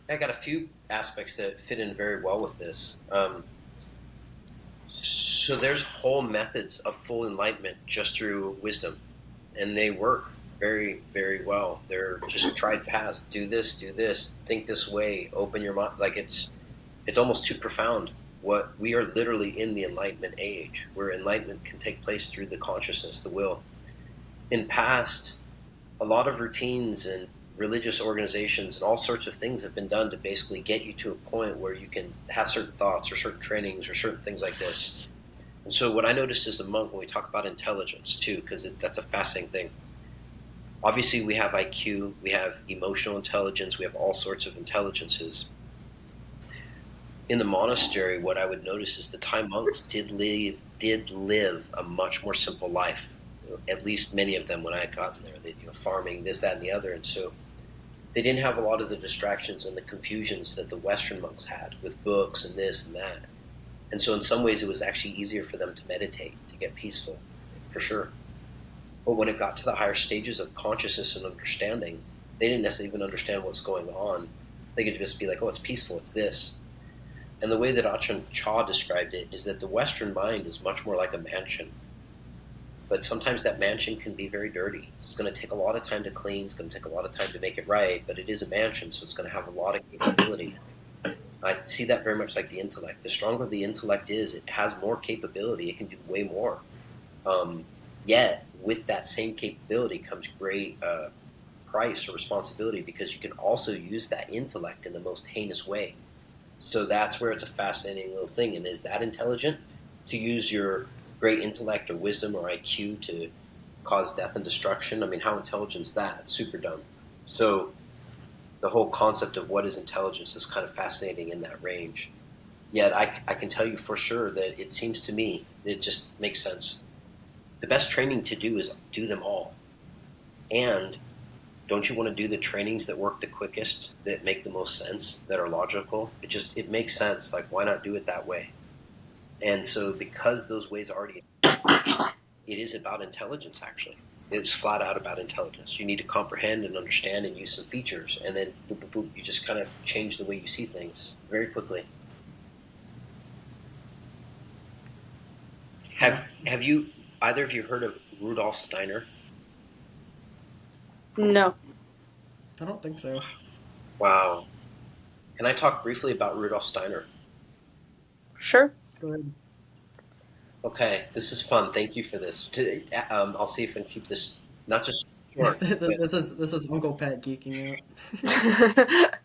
Speaker 2: I got a few aspects that fit in very well with this. So there's whole methods of full enlightenment just through wisdom, and they work very, very well. They're just tried paths. Do this, think this way, open your mind. Like it's almost too profound. What we are literally in the enlightenment age, where enlightenment can take place through the consciousness, the will. In past, a lot of routines and religious organizations and all sorts of things have been done to basically get you to a point where you can have certain thoughts or certain trainings or certain things like this. And so, what I noticed as a monk when we talk about intelligence too, because that's a fascinating thing. Obviously, we have IQ, we have emotional intelligence, we have all sorts of intelligences. In the monastery, what I would notice is the Thai monks did live a much more simple life. At least many of them, when I had gotten there, they farming this, that, and the other, and so they didn't have a lot of the distractions and the confusions that the Western monks had with books and this and that. And so, in some ways, it was actually easier for them to meditate, to get peaceful, for sure. But when it got to the higher stages of consciousness and understanding, they didn't necessarily even understand what's going on. They could just be like, oh, it's peaceful, it's this. And the way that Ajahn Chah described it is that the Western mind is much more like a mansion. But sometimes that mansion can be very dirty. It's going to take a lot of time to clean, it's going to take a lot of time to make it right, but it is a mansion, so it's going to have a lot of capability. I see that very much like the intellect. The stronger the intellect is, it has more capability. It can do way more. Um, Yet, with that same capability comes great price or responsibility because you can also use that intellect in the most heinous way. So that's where it's a fascinating little thing. And is that intelligent to use your great intellect or wisdom or IQ to cause death and destruction? I mean, how intelligent is that? It's super dumb. So the whole concept of what is intelligence is kind of fascinating in that range. Yet I can tell you for sure that it seems to me it just makes sense. The best training to do is do them all. And don't you want to do the trainings that work the quickest, that make the most sense, that are logical? It makes sense. Like, why not do it that way? And so because those ways already, it is about intelligence, actually. It's flat out about intelligence. You need to comprehend and understand and use some features, and then boop, boop, boop, you just kind of change the way you see things very quickly.
Speaker 1: Yeah,
Speaker 2: Have you either of you heard of Rudolf Steiner?
Speaker 3: No.
Speaker 1: I don't think so.
Speaker 2: Wow. Can I talk briefly about Rudolf Steiner?
Speaker 3: Sure.
Speaker 1: Go ahead.
Speaker 2: Okay, this is fun. Thank you for this. I'll see if I can keep this not just short, but
Speaker 1: This is Uncle Pat geeking out.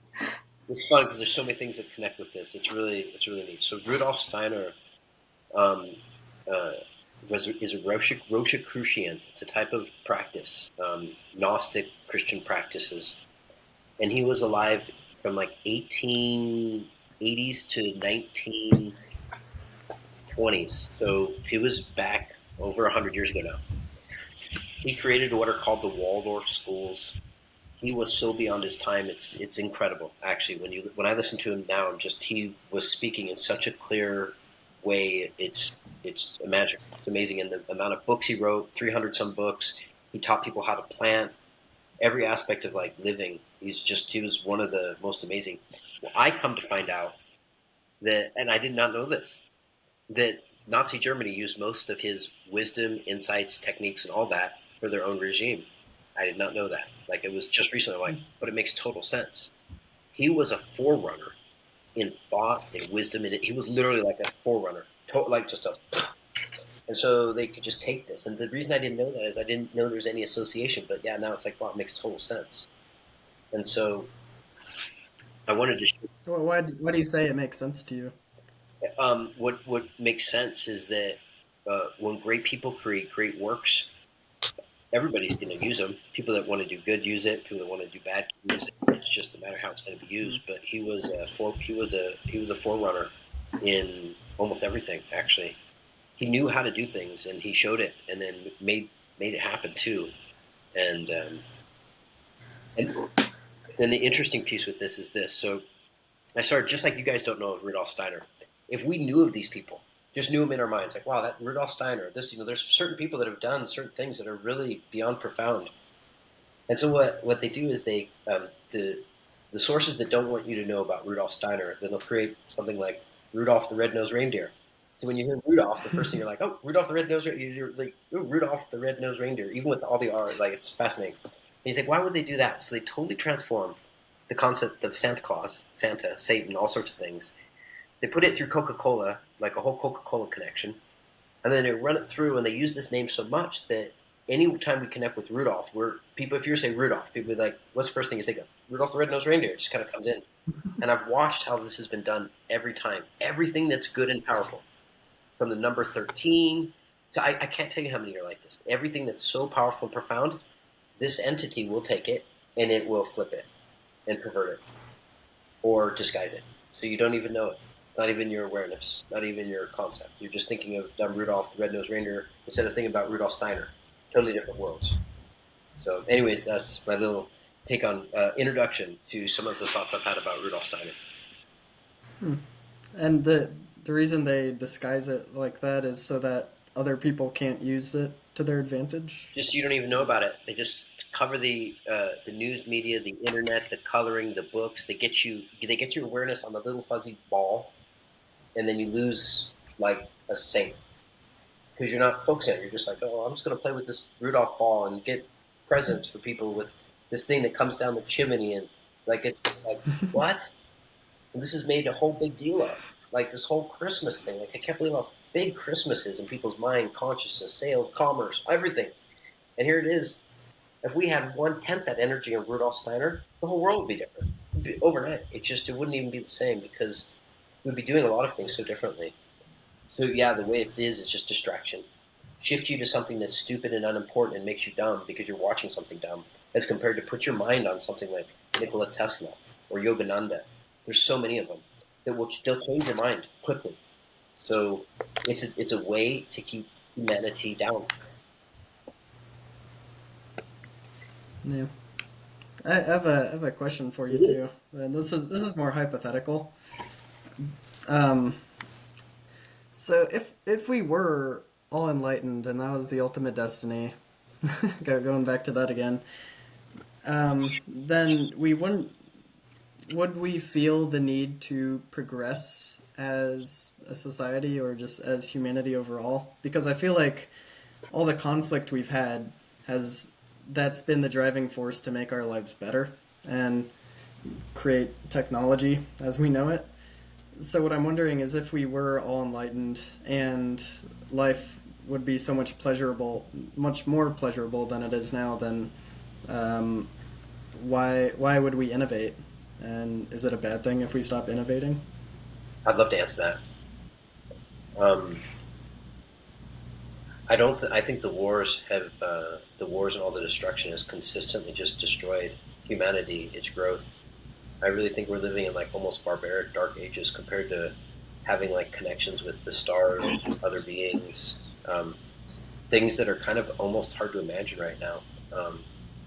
Speaker 2: it's fun because there's so many things that connect with this. It's really neat. So Rudolf Steiner um, uh, is a Rosicrucian. It's a type of practice, Gnostic Christian practices, and he was alive from like 1880s to 1920s. So he was back over 100 years ago now. He created what are called the Waldorf schools. He was so beyond his time. It's incredible, actually. When I listen to him now, he was speaking in such a clear way. It's magic. It's amazing. And the amount of books he wrote, 300 some books. He taught people how to plant, every aspect of like living. He was one of the most amazing. Well, I come to find out that, and I did not know this, that Nazi Germany used most of his wisdom, insights, techniques, and all that for their own regime. I did not know that. Like, it was just recently, I'm like, but it makes total sense. He was a forerunner in thought and wisdom, and he was literally like a forerunner, like just a. And so they could just take this. And the reason I didn't know that is I didn't know there's any association. But yeah, now it's like, wow, it makes total sense. And so I wanted to.
Speaker 1: Why do you say it makes sense to you?
Speaker 2: What makes sense is that when great people create great works, everybody's going to use them. People that want to do good use it. People that want to do bad use it. It's just a matter of how it's going to be used. But he was a forerunner in almost everything. Actually, he knew how to do things, and he showed it, and then made it happen too. And and then the interesting piece with this is this. So I started just like you guys don't know of Rudolf Steiner. If we knew of these people, just knew them in our minds, like wow, that Rudolf Steiner. There's certain people that have done certain things that are really beyond profound. And so what they do is the sources that don't want you to know about Rudolf Steiner, then they'll create something like Rudolph the Red-Nosed Reindeer. So when you hear Rudolph, the first thing you're like, oh, Rudolph the Red-Nosed Reindeer. You're like, oh, Rudolph the Red-Nosed Reindeer. Even with all the art, like it's fascinating. And you think, why would they do that? So they totally transform the concept of Santa Claus, Santa, Satan, all sorts of things. They put it through Coca-Cola, like a whole Coca-Cola connection, and then they run it through, and they use this name so much that any time we connect with Rudolph, if you say Rudolph, people are like, what's the first thing you think of? Rudolph the Red-Nosed Reindeer. It just kind of comes in. And I've watched how this has been done every time. Everything that's good and powerful, from the number 13 to I can't tell you how many are like this. Everything that's so powerful and profound, this entity will take it and it will flip it and pervert it or disguise it. So you don't even know it. It's not even your awareness, not even your concept. You're just thinking of dumb Rudolph the Red-Nosed Reindeer instead of thinking about Rudolf Steiner. Totally different worlds. So, anyways, that's my little take on introduction to some of the thoughts I've had about Rudolf Steiner.
Speaker 1: And the reason they disguise it like that is so that other people can't use it to their advantage.
Speaker 2: Just you don't even know about it. They just cover the news media, the internet, the coloring, the books. They get your awareness on the little fuzzy ball, and then you lose like a saint because you're not focusing. You're just like, oh, I'm just going to play with this Rudolph ball and get presents for people with this thing that comes down the chimney, and like it's like what? And this is made a whole big deal of, like this whole Christmas thing. Like I can't believe how big Christmas is in people's mind, consciousness, sales, commerce, everything. And here it is. If we had 1/10 that energy of Rudolf Steiner, the whole world would be different. It'd be overnight. It wouldn't even be the same because we'd be doing a lot of things so differently. So yeah, the way it is, it's just distraction. Shift you to something that's stupid and unimportant and makes you dumb because you're watching something dumb, as compared to put your mind on something like Nikola Tesla or Yogananda. There's so many of them. they'll change your mind quickly. So it's a way to keep humanity down.
Speaker 1: Yeah. I have a question for you
Speaker 2: Mhm.
Speaker 1: too, and this is more hypothetical. Um, so if we were all enlightened and that was the ultimate destiny, going back to that again, then we wouldn't would we feel the need to progress as a society or just as humanity overall? Because I feel like all the conflict we've had has that's been the driving force to make our lives better and create technology as we know it. So what I'm wondering is if we were all enlightened and life would be so much more pleasurable than it is now, then um, why would we innovate? And is it a bad thing if we stop innovating?
Speaker 2: I'd love to answer that. Um, I don't. I think the wars and all the destruction has consistently just destroyed humanity, its growth. I really think we're living in like almost barbaric dark ages compared to having like connections with the stars, other beings, things that are kind of almost hard to imagine right now.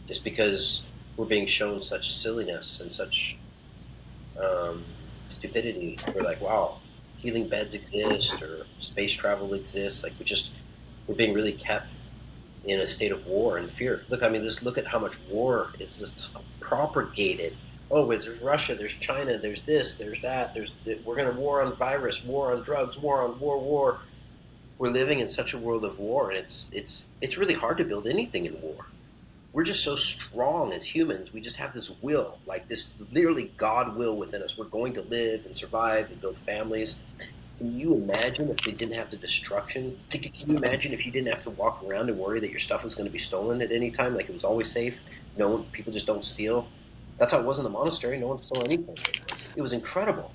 Speaker 2: Just because we're being shown such silliness and such stupidity, we're like, wow, healing beds exist or space travel exists. Like we're being really kept in a state of war and fear. Look, I mean, this. Look at how much war is just propagated. Oh, there's Russia, there's China, there's this, there's that. We're going to war on virus, war on drugs, war on war. We're living in such a world of war, and it's really hard to build anything in war. We're just so strong as humans. We just have this will, like this literally God will within us. We're going to live and survive and build families. Can you imagine if they didn't have the destruction? Can you imagine if you didn't have to walk around and worry that your stuff was going to be stolen at any time? Like it was always safe. No one, people just don't steal. That's how it was in the monastery. No one stole anything. It was incredible.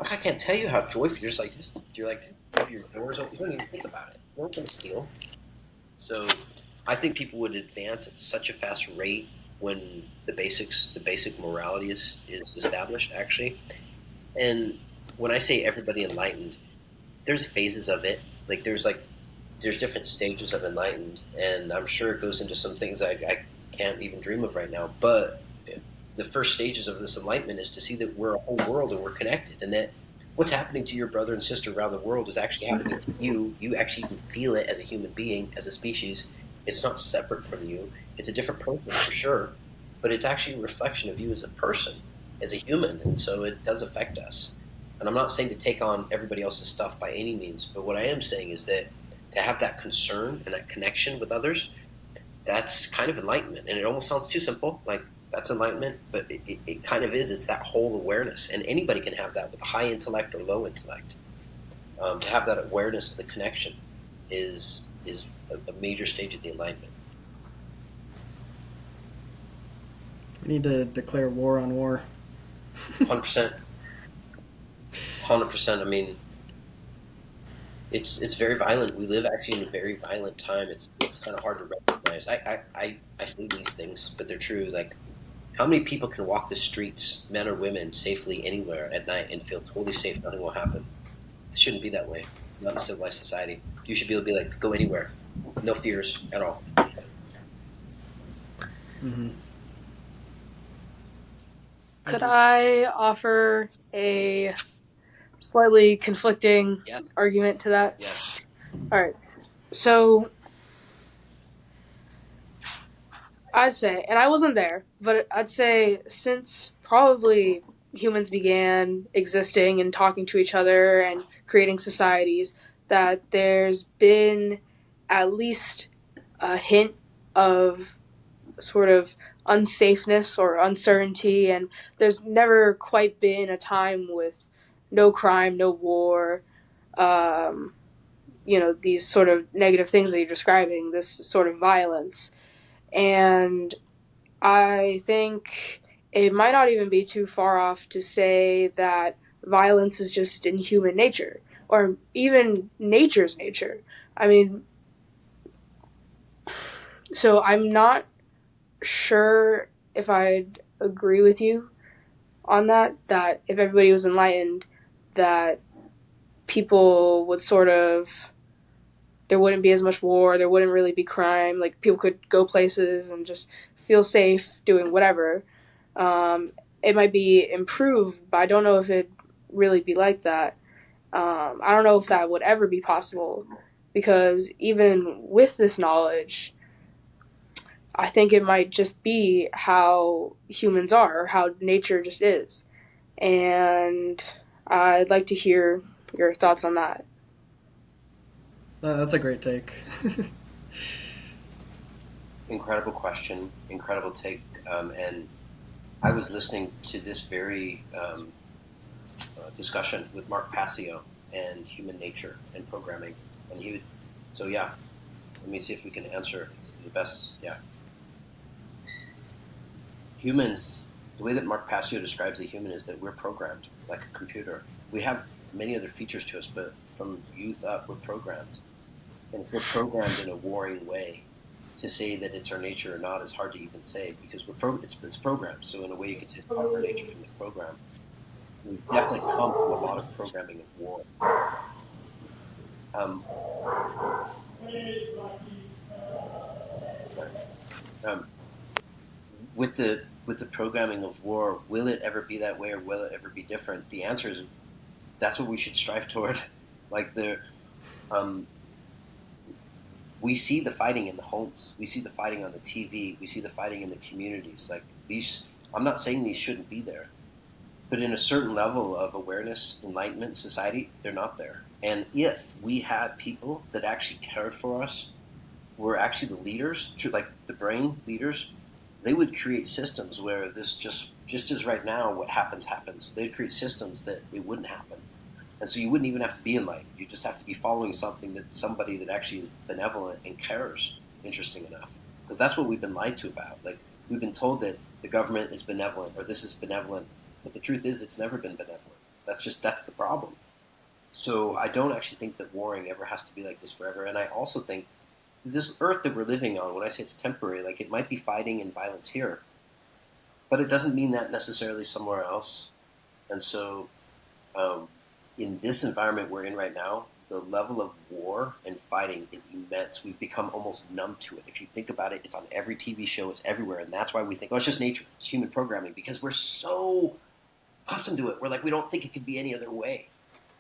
Speaker 2: Like, I can't tell you how joyful you're like you have your doors open. You don't even think about it. No one's going to steal. So I think people would advance at such a fast rate when the basic morality is established actually. And when I say everybody enlightened, there's phases of it. There's different stages of enlightened, and I'm sure it goes into some things I can't even dream of right now. But the first stages of this enlightenment is to see that we're a whole world and we're connected, and that what's happening to your brother and sister around the world is actually happening to you. You actually can feel it as a human being, as a species. It's not separate from you. It's a different person for sure, but it's actually a reflection of you as a person, as a human, and so it does affect us. And I'm not saying to take on everybody else's stuff by any means, but what I am saying is that to have that concern and that connection with others, that's kind of enlightenment. And it almost sounds too simple, like that's enlightenment, but it kind of is. It's that whole awareness. And anybody can have that with a high intellect or low intellect. To have that awareness of the connection is a major stage of the enlightenment.
Speaker 1: We need to declare war on war.
Speaker 2: 100%. 100%. I mean, it's very violent. We live actually in a very violent time. It's kind of hard to recognize. I say these things, but they're true. Like, how many people can walk the streets, men or women, safely anywhere at night and feel totally safe? Nothing will happen. It shouldn't be that way. Not in a civilized society. You should be able to be like, go anywhere, no fears at all.
Speaker 1: Mm-hmm. I
Speaker 3: Could
Speaker 1: do.
Speaker 3: I offer a slightly conflicting
Speaker 2: Yes,
Speaker 3: argument to that?
Speaker 2: yes.
Speaker 3: All right. So I'd say, and I wasn't there, but I'd say since probably humans began existing and talking to each other and creating societies, that there's been at least a hint of sort of unsafeness or uncertainty, and there's never quite been a time with no crime, no war, um, these sort of negative things that you're describing, this sort of violence. And I think it might not even be too far off to say that violence is just in human nature, or even nature's nature. I mean, so I'm not sure if I'd agree with you on that, that if everybody was enlightened, that people would sort of, there wouldn't be as much war, there wouldn't really be crime, like people could go places and just feel safe doing whatever. Um, it might be improved, but I don't know if it'd really be like that. I don't know if that would ever be possible because even with this knowledge, I think it might just be how humans are, or how nature just is. And I'd like to hear your thoughts on that.
Speaker 1: That's a great take.
Speaker 2: Incredible question, incredible take. And I was listening to this very discussion with Mark Passio and human nature and programming, and he would. So yeah, let me see if we can answer the best. Yeah, humans. The way that Mark Passio describes the human is that we're programmed like a computer. We have many other features to us, but from youth up, we're programmed. And if we're programmed in a warring way, to say that it's our nature or not is hard to even say because it's programmed. So in a way, you could say it's part of our nature from this program. We've definitely come from a lot of programming of war. Um, sorry. Um, with the programming of war, will it ever be that way or will it ever be different? The answer is that's what we should strive toward. Like um, we see the fighting in the homes, we see the fighting on the TV, we see the fighting in the communities. Like these, I'm not saying these shouldn't be there, but in a certain level of awareness, enlightenment, society, they're not there. And if we had people that actually cared for us, were actually the leaders, like the brain leaders, they would create systems where this just as right now, what happens. They'd create systems that it wouldn't happen. And so you wouldn't even have to be enlightened. You just have to be following somebody that actually is benevolent and cares. Interesting enough, because that's what we've been lied to about. Like we've been told that the government is benevolent or this is benevolent, but the truth is it's never been benevolent. That's the problem. So I don't actually think that warring ever has to be like this forever. And I also think this earth that we're living on, when I say it's temporary, like it might be fighting and violence here, but it doesn't mean that necessarily somewhere else. And so um, in this environment we're in right now, the level of war and fighting is immense. We've become almost numb to it. If you think about it, it's on every TV show, it's everywhere, and that's why we think, oh, it's just nature, it's human programming, because we're so accustomed to it. We're like, we don't think it could be any other way.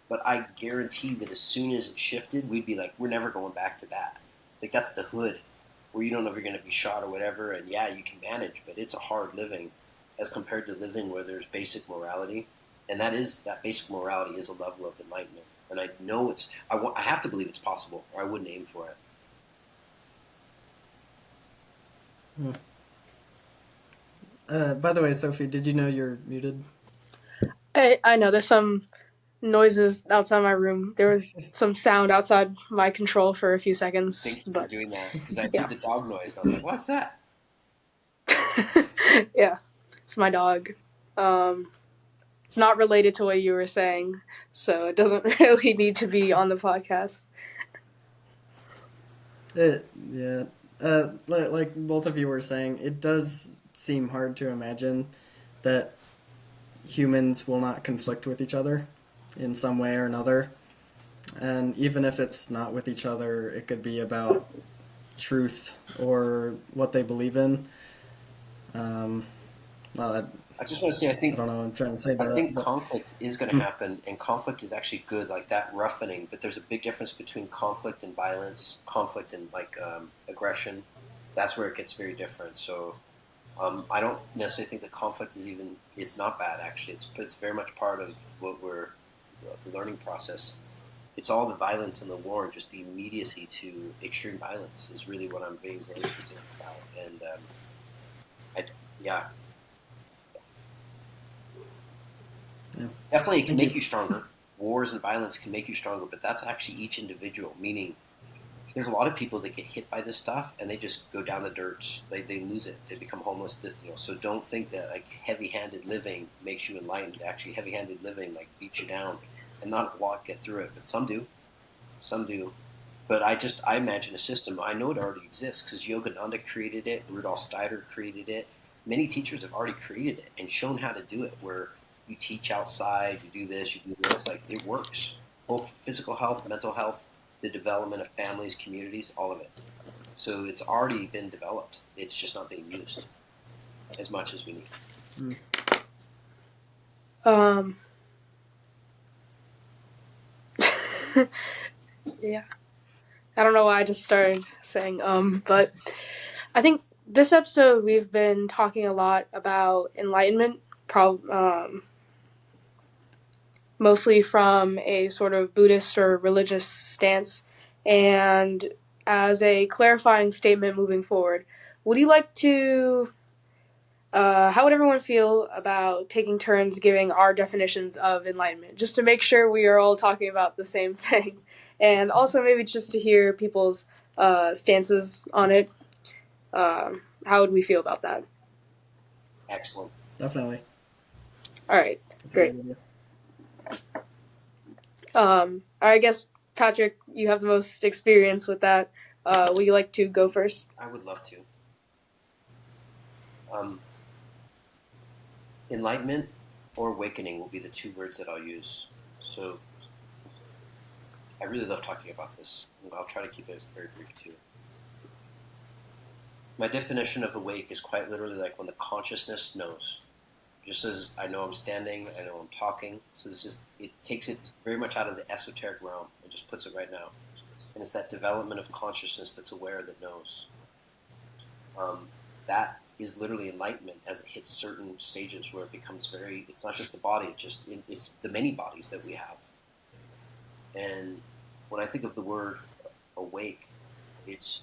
Speaker 2: But I guarantee that as soon as it shifted, we'd be like, we're never going back to that. Like that's the hood, where you don't know if you're going to be shot or whatever, and yeah, you can manage, but it's a hard living as compared to living where there's basic morality, and that basic morality is a level of enlightenment. And I know I have to believe it's possible, or I wouldn't aim for it.
Speaker 1: Hmm. By the way, Sophie, did you know you're muted?
Speaker 3: I know there's some noises outside my room. There was some sound outside my control for a few seconds,
Speaker 2: Thank you for
Speaker 3: but
Speaker 2: doing that, because I
Speaker 3: yeah.
Speaker 2: heard the dog noise. And I was like, what's that?
Speaker 3: Yeah, it's my dog. Um, it's not related to what you were saying, so it doesn't really need to be on the podcast.
Speaker 1: Yeah. Like both of you were saying, it does seem hard to imagine that humans will not conflict with each other in some way or another. And even if it's not with each other, it could be about truth or what they believe in. Um, well,
Speaker 2: I just want to say,
Speaker 1: I don't know what I'm trying to say
Speaker 2: I
Speaker 1: by that,
Speaker 2: think
Speaker 1: but
Speaker 2: conflict is going to happen, and conflict is actually good, like that roughening. But there's a big difference between conflict and violence, conflict and like aggression. That's where it gets very different. So I don't necessarily think that conflict is even it's not bad actually. It's very much part of what we're the learning process. It's all the violence and the war, just the immediacy to extreme violence is really what I'm being very specific about. And I, yeah,
Speaker 1: yeah.
Speaker 2: definitely, it can
Speaker 1: Thank
Speaker 2: make
Speaker 1: you.
Speaker 2: you stronger. Wars and violence can make you stronger, but that's actually each individual. Meaning, there's a lot of people that get hit by this stuff and they just go down the dirt. They lose it. They become homeless. So don't think that like heavy-handed living makes you enlightened. Actually, heavy-handed living like beats you down, and not a lot get through it. But some do. Some do. But I imagine a system. I know it already exists because Yogananda created it. Rudolf Steiner created it. Many teachers have already created it and shown how to do it. Where you teach outside, you do this, you do this. Like it works, both physical health, mental health, the development of families, communities, all of it. So it's already been developed. It's just not being used as much as we need.
Speaker 1: Mm.
Speaker 3: Yeah. I don't know why I just started saying but I think this episode we've been talking a lot about enlightenment, mostly from a sort of Buddhist or religious stance. And as a clarifying statement moving forward, would you like to how would everyone feel about taking turns giving our definitions of enlightenment, just to make sure we are all talking about the same thing, and also maybe just to hear people's stances on it? How would we feel about that?
Speaker 2: Excellent.
Speaker 1: Definitely.
Speaker 3: All right,
Speaker 1: That's a
Speaker 3: great.
Speaker 1: great idea.
Speaker 3: I guess Patrick, you have the most experience with that. Would you like to go first?
Speaker 2: I would love to. Enlightenment or awakening will be the two words that I'll use. So I really love talking about this. I'll try to keep it very brief too. My definition of awake is quite literally like when the consciousness knows. Just as I know I'm standing, I know I'm talking. So it takes it very much out of the esoteric realm and just puts it right now. And it's that development of consciousness that's aware, that knows. That is literally enlightenment as it hits certain stages where it becomes it's not just the body, it's the many bodies that we have. And when I think of the word awake, it's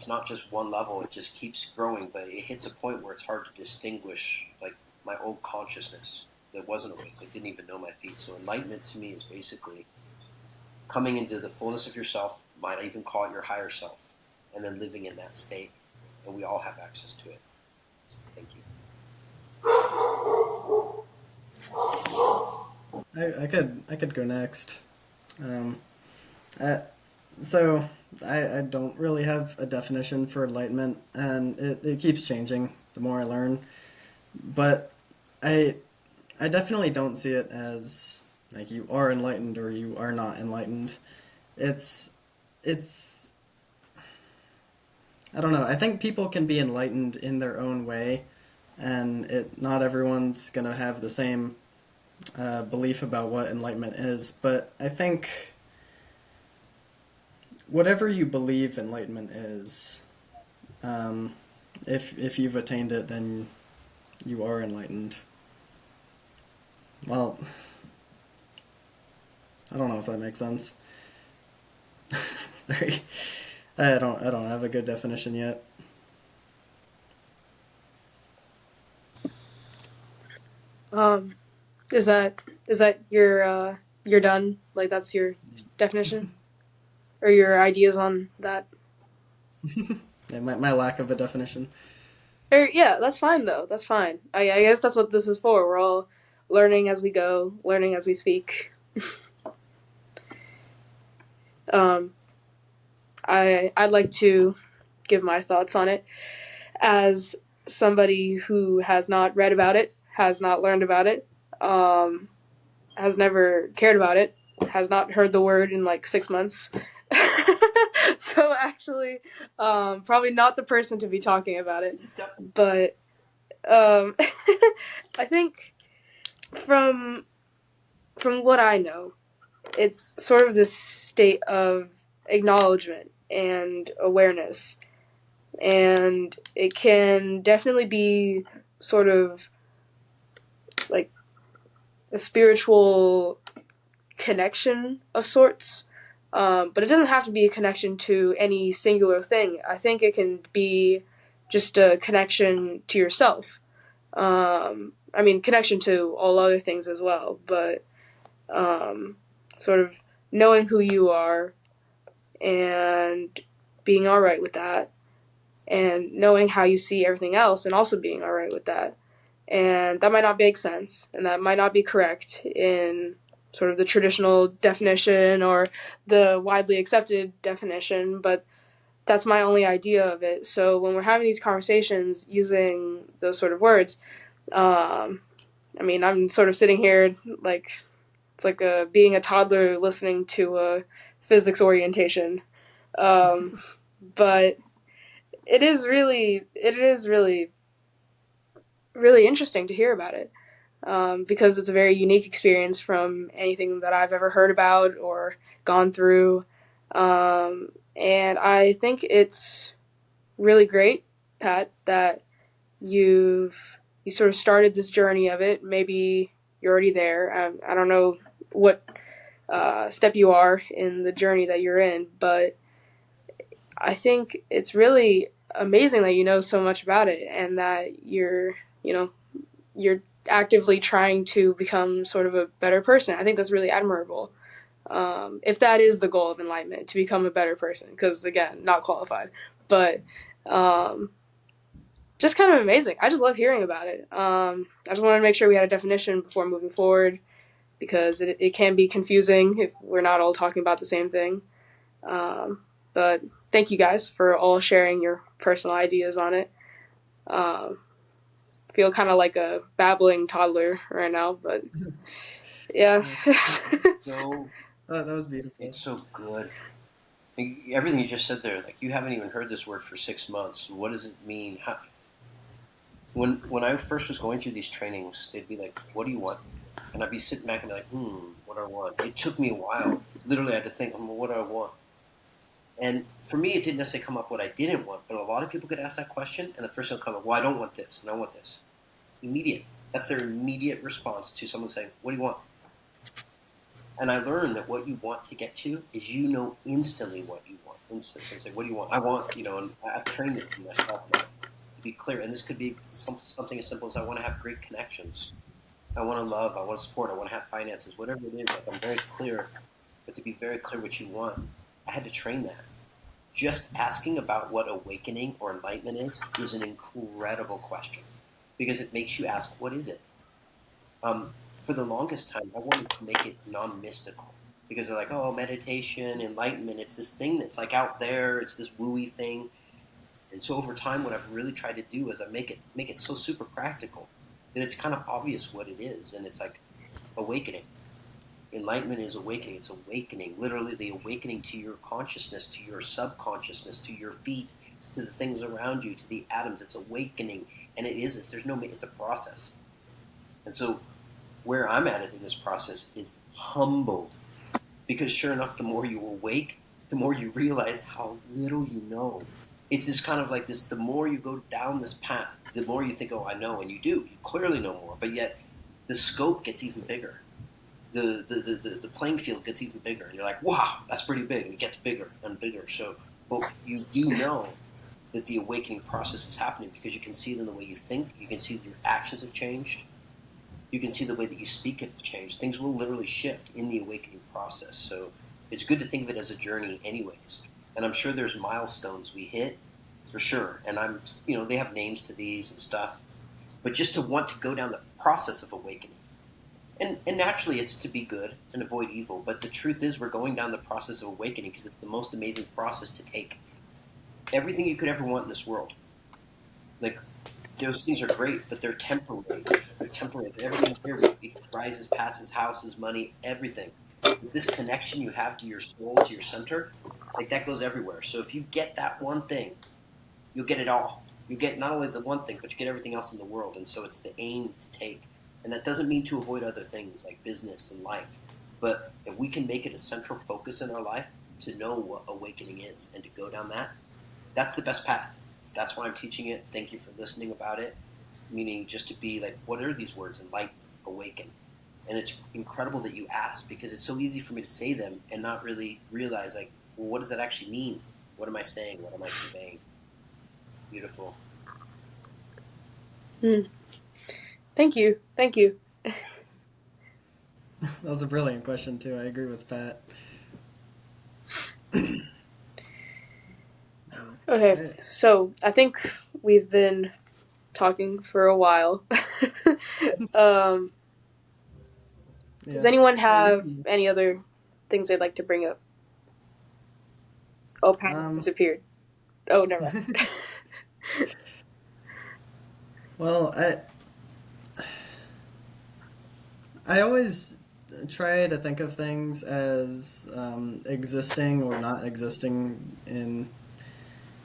Speaker 2: not just one level, it just keeps growing, but it hits a point where it's hard to distinguish, like my old consciousness that wasn't awake, that didn't even know my feet. So enlightenment to me is basically coming into the fullness of yourself, might even call it your higher self, and then living in that state. And we all have access to it. Thank you.
Speaker 1: I could go next. Um, I, so I don't really have a definition for enlightenment, and it keeps changing the more I learn. But I I definitely don't see it as like you are enlightened or you are not enlightened. It's it's I don't know. I think people can be enlightened in their own way, and it not everyone's gonna have the same belief about what enlightenment is. But I think whatever you believe enlightenment is, um, if you've attained it, then you are enlightened. Well, I don't know if that makes sense. Sorry, I don't have a good definition yet.
Speaker 3: Um, is that your you're done? Like that's your definition or your ideas on that?
Speaker 1: Yeah, my lack of a definition.
Speaker 3: Or yeah, that's fine though. That's fine. I guess that's what this is for. We're all learning as we go, learning as we speak. Um, I'd like to give my thoughts on it as somebody who has not read about it, has not learned about it, has never cared about it, has not heard the word in like 6 months. So actually, probably not the person to be talking about it. But I think from what I know, it's sort of this state of acknowledgement and awareness, and it can definitely be sort of like a spiritual connection of sorts. But it doesn't have to be a connection to any singular thing. I think it can be just a connection to yourself. I mean, connection to all other things as well, but sort of knowing who you are and being all right with that, and knowing how you see everything else and also being all right with that. And that might not make sense, and that might not be correct in sort of the traditional definition or the widely accepted definition, but that's my only idea of it. So when we're having these conversations using those sort of words, I mean, I'm sort of sitting here like it's like being a toddler listening to a physics orientation. Um, but it is really really interesting to hear about it, because it's a very unique experience from anything that I've ever heard about or gone through. And I think it's really great, Pat, that you've you sort of started this journey of it. Maybe you're already there. I don't know what step you are in the journey that you're in, but I think it's really amazing that you know so much about it and that you're actively trying to become sort of a better person. I think that's really admirable. If that is the goal of enlightenment, to become a better person, because again, not qualified, but um, just kind of amazing. I just love hearing about it. I just wanted to make sure we had a definition before moving forward because it can be confusing if we're not all talking about the same thing. Um, but thank you guys for all sharing your personal ideas on it. Um, feel kind of like a babbling toddler right now, but yeah.
Speaker 2: So
Speaker 1: That was beautiful.
Speaker 2: it's so good. Everything you just said there, like you haven't even heard this word for 6 months. What does it mean? When I first was going through these trainings, they'd be like, "What do you want?" And I'd be sitting back and be like, what do I want?" It took me a while. Literally, I had to think, well, what do I want? And for me, it didn't necessarily come up what I didn't want, but a lot of people could ask that question, and the first thing will come up, well, I don't want this, and I want this. Immediate. That's their immediate response to someone saying, what do you want? And I learned that what you want to get to is you know instantly what you want. Instantly. So I say, what do you want? I want, and I've trained this in myself now to be clear. And this could be something as simple as I want to have great connections. I want to love. I want to support. I want to have finances. Whatever it is, like I'm very clear. But to be very clear what you want, I had to train that. Just asking about what awakening or enlightenment is an incredible question because it makes you ask, what is it? Um, for the longest time, I wanted to make it non-mystical because they're like, oh, meditation, enlightenment, it's this thing that's like out there, it's this wooey thing. And so over time, what I've really tried to do is I make it so super practical that it's kind of obvious what it is, and it's like awakening. Enlightenment is awakening. It's awakening, literally the awakening to your consciousness, to your subconsciousness, to your feet, to the things around you, to the atoms. It's awakening, and it isn't. There's no. It's a process, and so where I'm at in this process is humbled because sure enough, the more you awake, the more you realize how little you know. It's this kind of like this. The more you go down this path, the more you think, "Oh, I know," and you do. You clearly know more, but yet the scope gets even bigger. The playing field gets even bigger. And you're like, wow, that's pretty big. And it gets bigger and bigger. So, but you do know that the awakening process is happening because you can see it in the way you think. You can see that your actions have changed. You can see the way that you speak have changed. Things will literally shift in the awakening process. So it's good to think of it as a journey anyways. And I'm sure there's milestones we hit for sure. And they have names to these and stuff. But just to want to go down the process of awakening, and naturally, it's to be good and avoid evil. But the truth is, we're going down the process of awakening because it's the most amazing process to take. Everything you could ever want in this world, like those things are great, but they're temporary. They're temporary. Everything here rises, passes, houses, money, everything. But this connection you have to your soul, to your center, like that goes everywhere. So if you get that one thing, you'll get it all. You get not only the one thing, but you get everything else in the world. And so it's the aim to take. And that doesn't mean to avoid other things like business and life. But if we can make it a central focus in our life to know what awakening is and to go down that, that's the best path. That's why I'm teaching it. Thank you for listening about it. Meaning just to be like, what are these words? Enlighten, awaken. And it's incredible that you ask because it's so easy for me to say them and not really realize like, well, what does that actually mean? What am I saying? What am I conveying? Beautiful.
Speaker 3: Hmm. Thank you. Thank you.
Speaker 1: That was a brilliant question too. I agree with Pat.
Speaker 3: Okay,
Speaker 1: I,
Speaker 3: so I think we've been talking for a while. um, does
Speaker 1: yeah.
Speaker 3: anyone
Speaker 1: Well, we
Speaker 3: have
Speaker 1: can.
Speaker 3: any other things they'd like to bring up? Oh, Pat has
Speaker 1: Um.
Speaker 3: disappeared. Oh, never mind.
Speaker 1: Well, I always try to think of things as existing or not existing in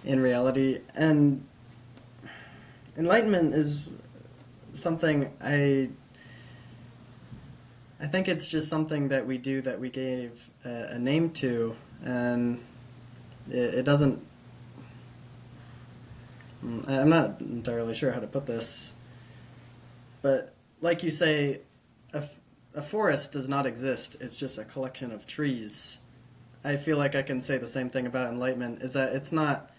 Speaker 1: reality, and enlightenment is something I think it's just something that we do that we gave a name to, and it doesn't. I'm not entirely sure how to put this, but like you say, a, a forest does not exist. It's just a collection of trees. I feel like I can say the same thing about enlightenment. Is that it's not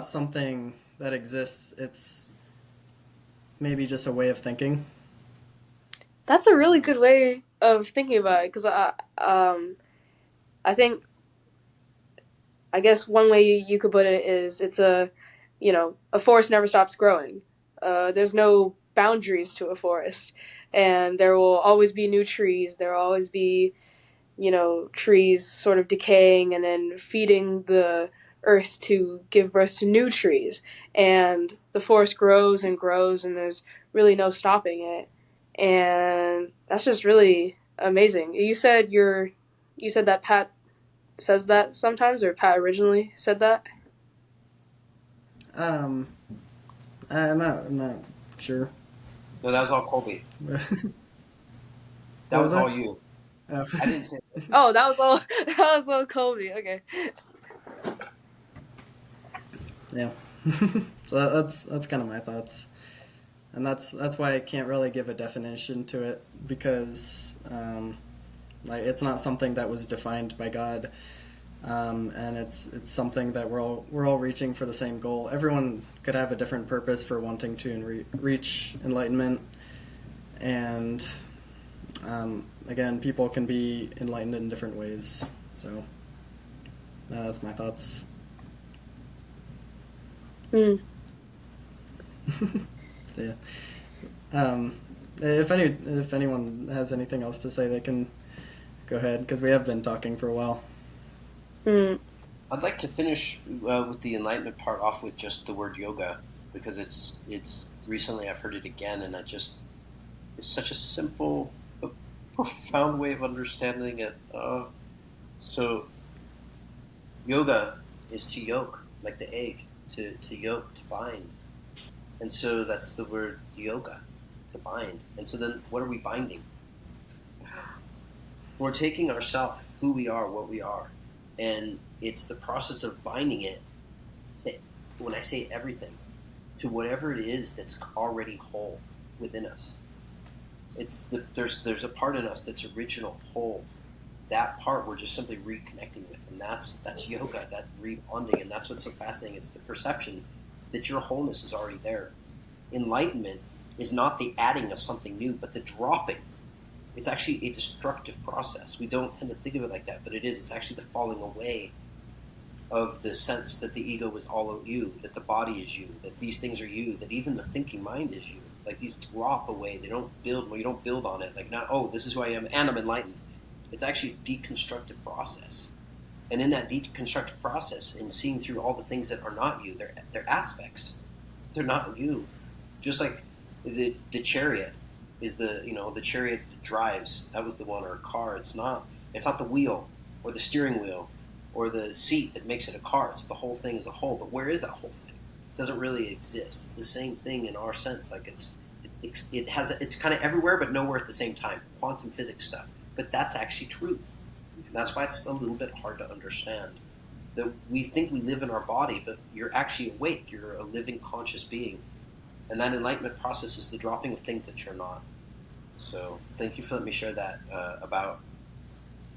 Speaker 1: something that exists. It's maybe just a way of thinking.
Speaker 3: That's a really good way of thinking about it because I think I guess one way you could put it is it's a forest never stops growing. There's no boundaries to a forest, and there will always be new trees. There will always be trees sort of decaying and then feeding the earth to give birth to new trees. And the forest grows and grows, and there's really no stopping it. And that's just really amazing. You said that Pat says that sometimes, or Pat originally said that.
Speaker 1: Um, I'm not sure.
Speaker 2: No, that was all Colby.
Speaker 1: What
Speaker 2: That
Speaker 1: was
Speaker 2: was all
Speaker 1: that?
Speaker 2: you.
Speaker 1: Oh.
Speaker 2: I didn't say that.
Speaker 3: Oh, that was all. That was all Colby. Okay.
Speaker 1: Yeah. So that's kind of my thoughts, and that's why I can't really give a definition to it because like it's not something that was defined by God, and it's something that we're all reaching for the same goal. Everyone could have a different purpose for wanting to reach enlightenment, and again, people can be enlightened in different ways. So that's my thoughts.
Speaker 3: Mm.
Speaker 1: So, yeah. If anyone has anything else to say, they can go ahead because we have been talking for a while.
Speaker 3: Mm.
Speaker 2: I'd like to finish with the enlightenment part off with just the word yoga because it's recently I've heard it again and it's such a simple but profound way of understanding it. So yoga is to yoke, like the egg, to yoke, to bind. And so that's the word yoga, to bind. And so then what are we binding? We're taking ourself, who we are, what we are, and it's the process of binding it to, when I say everything, to whatever it is that's already whole within us. There's a part in us that's original whole. That part we're just simply reconnecting with, and that's yoga, that rebonding, and that's what's so fascinating. It's the perception that your wholeness is already there. Enlightenment is not the adding of something new, but the dropping. It's actually a destructive process. We don't tend to think of it like that, but it is. It's actually the falling away of the sense that the ego is all of you, that the body is you, that these things are you, that even the thinking mind is you. Like these drop away. They don't build. Well, you don't build on it. Like not, oh, this is who I am, and I'm enlightened. It's actually a deconstructive process. And in that deconstructive process, in seeing through all the things that are not you, they're aspects. They're not you. Just like the chariot is the chariot that drives. That was the one, or a car. It's not the wheel or the steering wheel or the seat that makes it a car. It's the whole thing as a whole. But where is that whole thing? It doesn't really exist. It's the same thing in our sense. Like it's kind of everywhere but nowhere at the same time. Quantum physics stuff. But that's actually truth. And that's why it's a little bit hard to understand. That we think we live in our body, but you're actually awake. You're a living, conscious being. And that enlightenment process is the dropping of things that you're not. So thank you for letting me share that about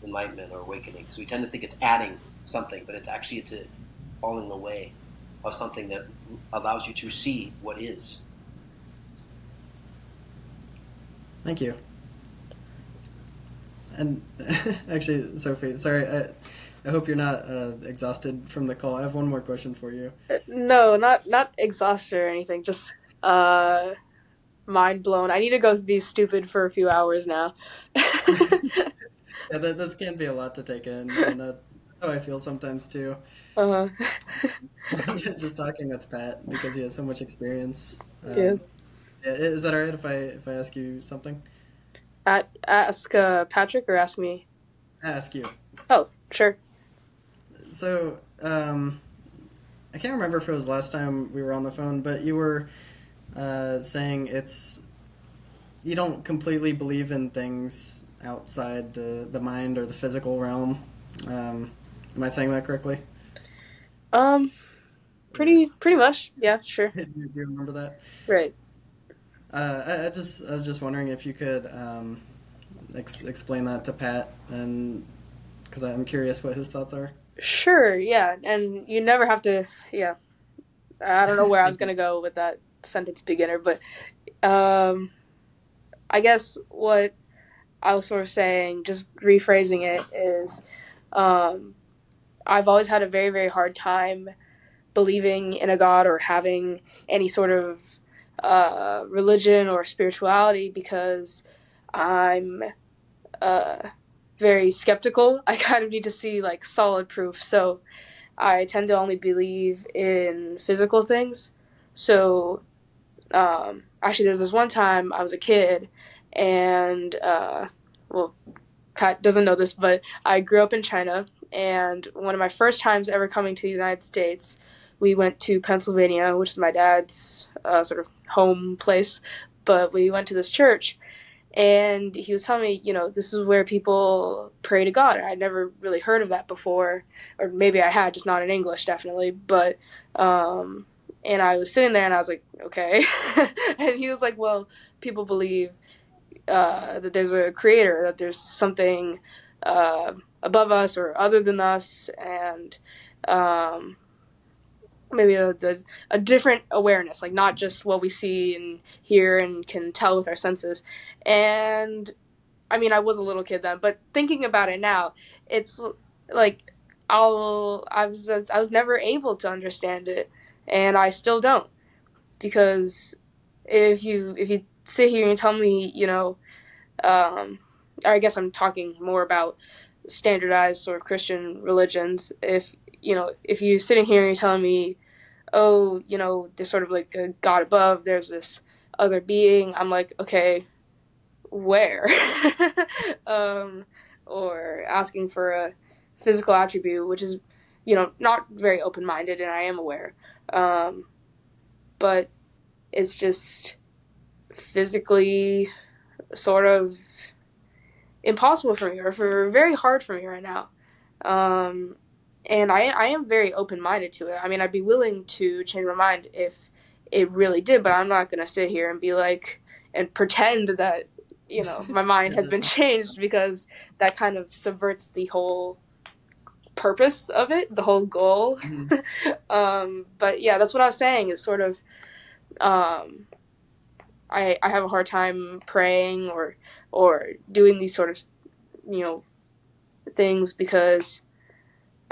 Speaker 2: enlightenment or awakening. Because we tend to think it's adding something, but it's a falling away of something that allows you to see what is.
Speaker 1: Thank you. And actually, Sophie, sorry, I hope you're not exhausted from the call. I have one more question for you.
Speaker 3: No, not exhausted or anything. Just uh, mind blown. I need to go be stupid for a few hours now.
Speaker 1: Yeah, this can be a lot to take in, and that's how I feel sometimes too.
Speaker 3: uh,
Speaker 1: Just talking with Pat because he has so much experience.
Speaker 3: yeah,
Speaker 1: Yeah, is that all right if I ask you something?
Speaker 3: Ask Patrick or ask me?
Speaker 1: Ask you.
Speaker 3: Oh, sure.
Speaker 1: So, I can't remember if it was last time we were on the phone, but you were saying you don't completely believe in things outside the mind or the physical realm. Am I saying that correctly?
Speaker 3: Um,
Speaker 1: Yeah.
Speaker 3: pretty much. Yeah, sure.
Speaker 1: Do you remember that?
Speaker 3: Right.
Speaker 1: I was just wondering if you could explain that to Pat, and because I'm curious what his thoughts are.
Speaker 3: Sure. Yeah, and you never have to. Yeah, I don't know where I was
Speaker 1: Thank you.
Speaker 3: gonna go with that sentence beginner, but um, I guess what I was sort of saying, just rephrasing it, is um, I've always had a very, very hard time believing in a God or having any sort of religion or spirituality because I'm uh, very skeptical. I kind of need to see like solid proof. So I tend to only believe in physical things. So actually, there was this one time I was a kid, and well, Pat doesn't know this, but I grew up in China, and one of my first times ever coming to the United States, we went to Pennsylvania, which is my dad's sort of home place. But we went to this church, and he was telling me, this is where people pray to God. I'd never really heard of that before, or maybe I had, just not in English, definitely. But and I was sitting there, and I was like, okay. And he was like, well, people believe that there's a creator, that there's something uh, above us or other than us, and um, maybe a different awareness, like not just what we see and hear and can tell with our senses. And I mean, I was a little kid then, but thinking about it now, it's like I was never able to understand it, and I still don't, because if you sit here and tell me, I guess I'm talking more about standardized sort of Christian religions. If you're sitting here and you're telling me, oh, there's sort of like a God above, there's this other being, I'm like, okay, where? um, or asking for a physical attribute, which is, not very open minded, and I am aware. Um, but it's just physically sort of impossible for me, or for very hard for me right now. Um, and I am very open minded to it. I mean, I'd be willing to change my mind if it really did, but I'm not going to sit here and be like, and pretend that, my mind has been
Speaker 1: Exactly.
Speaker 3: changed, because that kind of subverts the whole purpose of it, the whole goal.
Speaker 1: Hmm.
Speaker 3: But yeah, that's what I was saying, is sort of, um, I have a hard time praying or doing these sort of, you know, things, because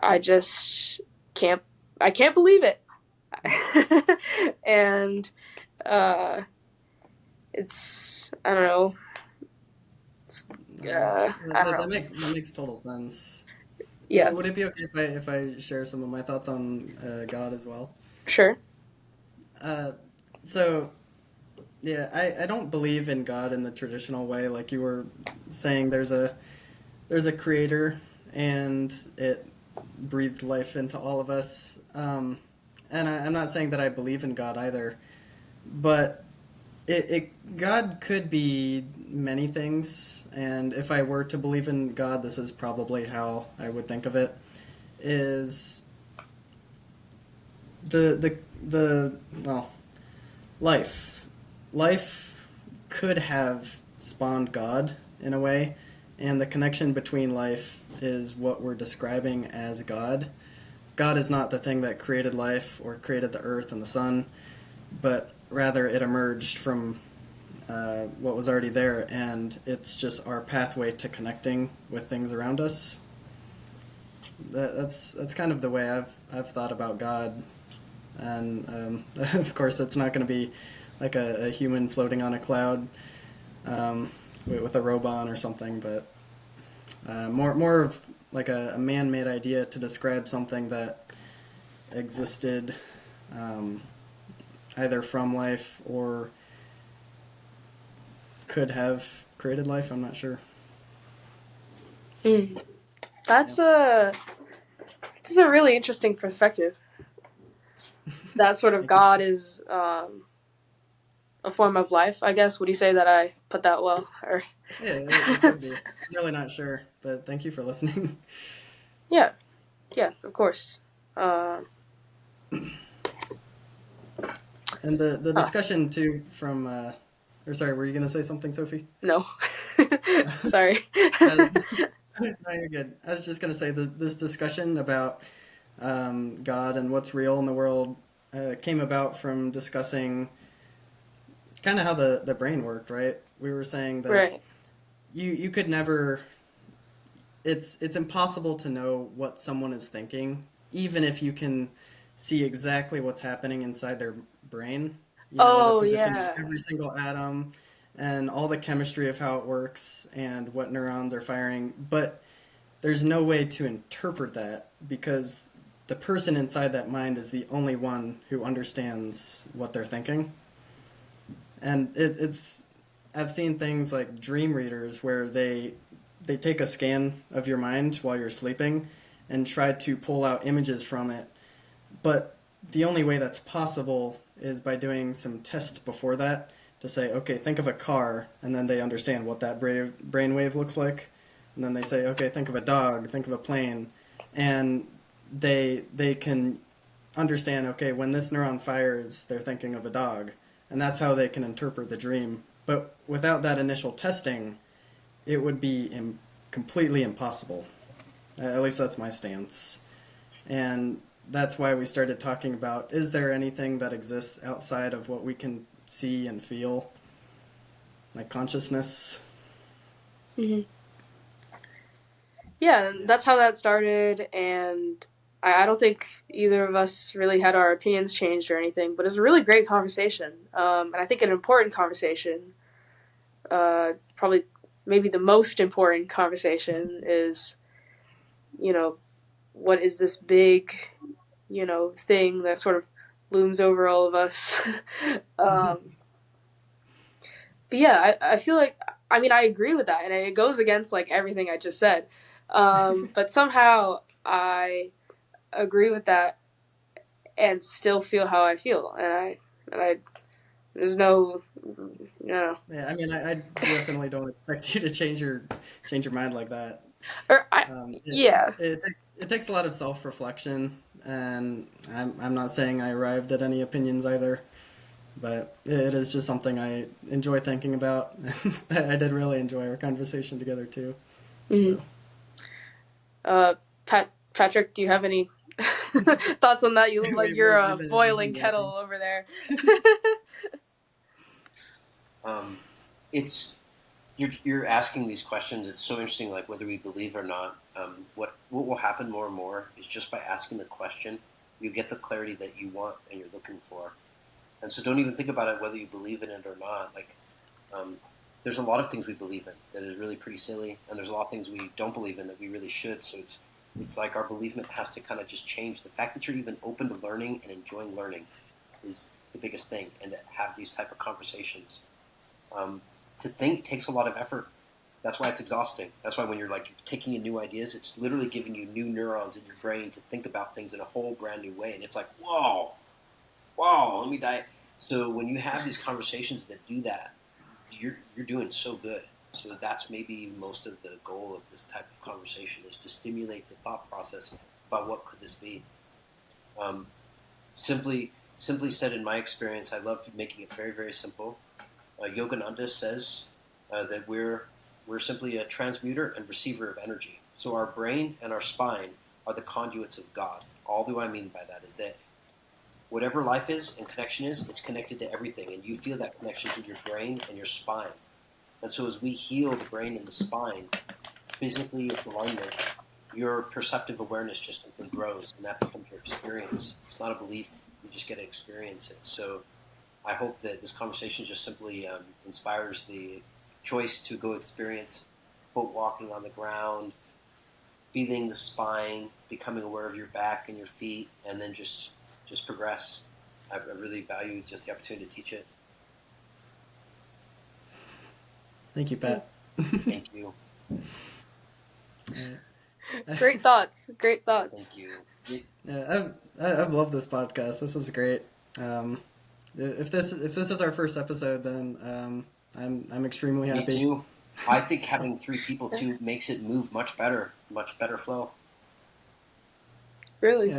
Speaker 3: I just can't I can't believe it. And uh it's I don't know. It's, I don't know.
Speaker 1: That makes total sense.
Speaker 3: Yeah,
Speaker 1: Would it be okay if I share some of my thoughts on God as well?
Speaker 3: sure.
Speaker 1: Uh, so yeah, I don't believe in God in the traditional way, like you were saying. There's a creator, and it breathed life into all of us. And I'm not saying that I believe in God either, but God could be many things. And if I were to believe in God, this is probably how I would think of it. Is the well, life. Life could have spawned God in a way, and the connection between life is what we're describing as God. God is not the thing that created life or created the earth and the sun, but rather it emerged from what was already there, and it's just our pathway to connecting with things around us. That's kind of the way I've thought about God, and of course it's not going to be like a human floating on a cloud with a robe on or something, but more of like a man-made idea to describe something that existed um, either from life could have created life. I'm not sure.
Speaker 3: Mm.
Speaker 1: Yeah.
Speaker 3: That's a really interesting perspective. That sort of
Speaker 1: Thank you.
Speaker 3: God is a form of life, I guess. Would you say that I put that well? Or
Speaker 1: Yeah, it could be. I'm really not sure, but thank you for listening.
Speaker 3: yeah, yeah, of course. Uh,
Speaker 1: And the
Speaker 3: huh?
Speaker 1: discussion too from, or sorry, were you gonna say something, Sophie?
Speaker 3: No, sorry.
Speaker 1: I was, no, you're good. I was just gonna say that this discussion about God and what's real in the world came about from discussing kind of how the brain worked, right? We were saying that
Speaker 3: Right.
Speaker 1: you could never. It's impossible to know what someone is thinking, even if you can see exactly what's happening inside their brain. You know the
Speaker 3: Oh
Speaker 1: position of
Speaker 3: yeah.
Speaker 1: every single atom and all the chemistry of how it works and what neurons are firing, but there's no way to interpret that because the person inside that mind is the only one who understands what they're thinking. And it's I've seen things like dream readers where they take a scan of your mind while you're sleeping and try to pull out images from it. But the only way that's possible is by doing some test before that to say, okay, think of a car, and then they understand what that brainwave looks like. And then they say, okay, think of a dog, think of a plane, and they can understand, okay, when this neuron fires, they're thinking of a dog, and that's how they can interpret the dream. But without that initial testing, it would be completely impossible. At least that's my stance. And that's why we started talking about, is there anything that exists outside of what we can see and feel, like consciousness?
Speaker 3: Hmm. Yeah,
Speaker 1: Yeah.
Speaker 3: and that's how that started, and I don't think either of us really had our opinions changed or anything, but it was a really great conversation, and I think an important conversation. Probably, maybe the most important conversation is, you know, what is this big, thing that sort of looms over all of us. um, but yeah, I feel like, I mean, I agree with that, and it goes against like everything I just said. But somehow I agree with that and still feel how I feel, and I there's no,
Speaker 1: Yeah, I mean, I definitely don't expect you to change your mind like that.
Speaker 3: or yeah,
Speaker 1: It takes a lot of self reflection, and I'm not saying I arrived at any opinions either, but it is just something I enjoy thinking about. I did really enjoy our conversation together too.
Speaker 3: mm-hmm.
Speaker 1: So
Speaker 3: uh, Patrick, do you have any thoughts on that? You look like you're a
Speaker 1: we've been
Speaker 3: boiling
Speaker 1: yapping.
Speaker 3: kettle over there.
Speaker 2: Um, it's you're asking these questions. It's so interesting, like whether we believe or not. What will happen more and more is just by asking the question, you get the clarity that you want and you're looking for. And so don't even think about it whether you believe in it or not. Like um, there's a lot of things we believe in that is really pretty silly, and there's a lot of things we don't believe in that we really should. So it's like our belief has to kind of just change. The fact that you're even open to learning and enjoying learning is the biggest thing, and to have these type of conversations. Um, to think takes a lot of effort. That's why it's exhausting. That's why when you're like taking in new ideas, it's literally giving you new neurons in your brain to think about things in a whole brand new way. And it's like, whoa, whoa, let me die. So when you have these conversations that do that, you're doing so good. So that's maybe most of the goal of this type of conversation is to stimulate the thought process about what could this be. Um, simply said, in my experience, I love making it very very simple. Yogananda says that we're simply a transmuter and receiver of energy. So our brain and our spine are the conduits of God. All do I mean by that is that whatever life is and connection is, it's connected to everything, and you feel that connection through your brain and your spine. And so as we heal the brain and the spine, physically it's alignment. Your perceptive awareness just simply grows, and that becomes your experience. It's not a belief; you just get to experience it. So I hope that this conversation just simply inspires the choice to go experience foot walking on the ground, feeling the spine, becoming aware of your back and your feet, and then just progress. I really value just the opportunity to teach it.
Speaker 1: Thank you, Pat.
Speaker 2: Thank you.
Speaker 3: Great thoughts. Great thoughts.
Speaker 2: Thank you.
Speaker 1: Yeah, I've loved this podcast. This is great. Um, if this is our first episode, then I'm extremely
Speaker 2: Me
Speaker 1: happy.
Speaker 2: too. I think having three people too makes it move much better flow.
Speaker 3: Really.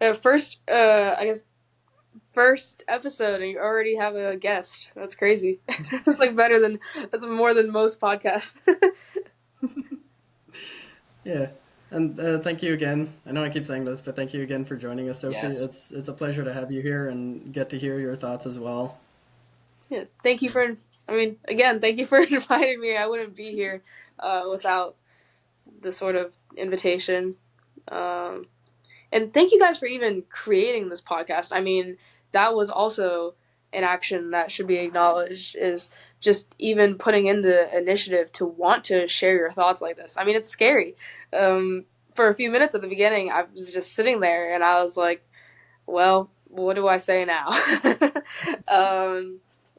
Speaker 1: Yeah,
Speaker 3: First, I guess first episode, and you already have a guest. That's crazy. That's like that's more than most podcasts.
Speaker 1: yeah. And thank you again. I know I keep saying this, but thank you again for joining us, Sophie.
Speaker 2: Yes.
Speaker 1: It's a pleasure to have you here and get to hear your thoughts as well.
Speaker 3: Yeah, thank you for. I mean, again, thank you for inviting me. I wouldn't be here without the sort of invitation. Um, and thank you guys for even creating this podcast. I mean, that was also an action that should be acknowledged. Is just even putting in the initiative to want to share your thoughts like this. I mean, it's scary. For a few minutes at the beginning, I was just sitting there and I was like, well, what do I say now?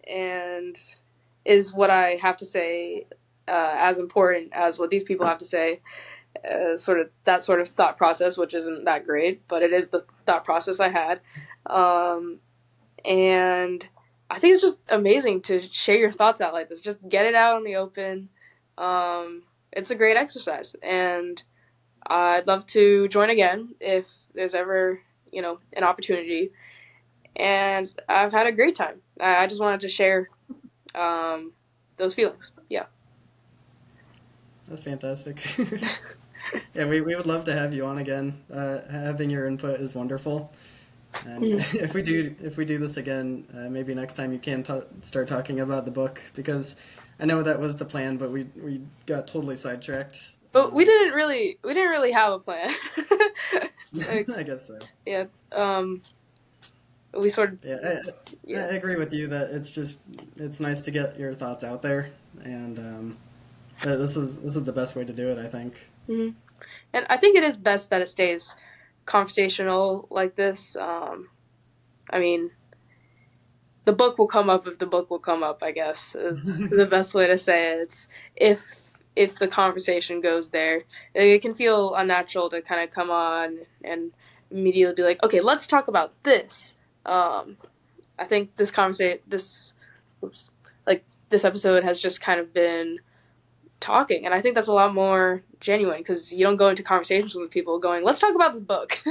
Speaker 3: And is what I have to say as important as what these people have to say? Sort of that sort of thought process, which isn't that great, but it is the thought process I had. And I think it's just amazing to share your thoughts out like this. Just get it out in the open. It's a great exercise, and I'd love to join again if there's ever, an opportunity. And I've had a great time. I just wanted to share those feelings. Yeah.
Speaker 1: That's fantastic. Yeah, we would love to have you on again. Having your input is wonderful. And
Speaker 3: Mhm.
Speaker 1: if we do this again, maybe next time you can start talking about the book because I know that was the plan, but we got totally sidetracked.
Speaker 3: But we didn't really have a plan. Like,
Speaker 1: I guess so.
Speaker 3: yeah. We sort of,
Speaker 1: Yeah, I
Speaker 3: yeah.
Speaker 1: agree with you that it's nice to get your thoughts out there, and this is the best way to do it, I think.
Speaker 3: Hmm. And I think it is best that it stays conversational like this. I mean, the book will come up if the book will come up. I guess is the best way to say it. It's if if the conversation goes there, it can feel unnatural to kind of come on and immediately be like, okay, let's talk about this. Um, I think oops, like this episode has just kind of been talking, and I think that's a lot more genuine because you don't go into conversations with people going, let's talk about this book.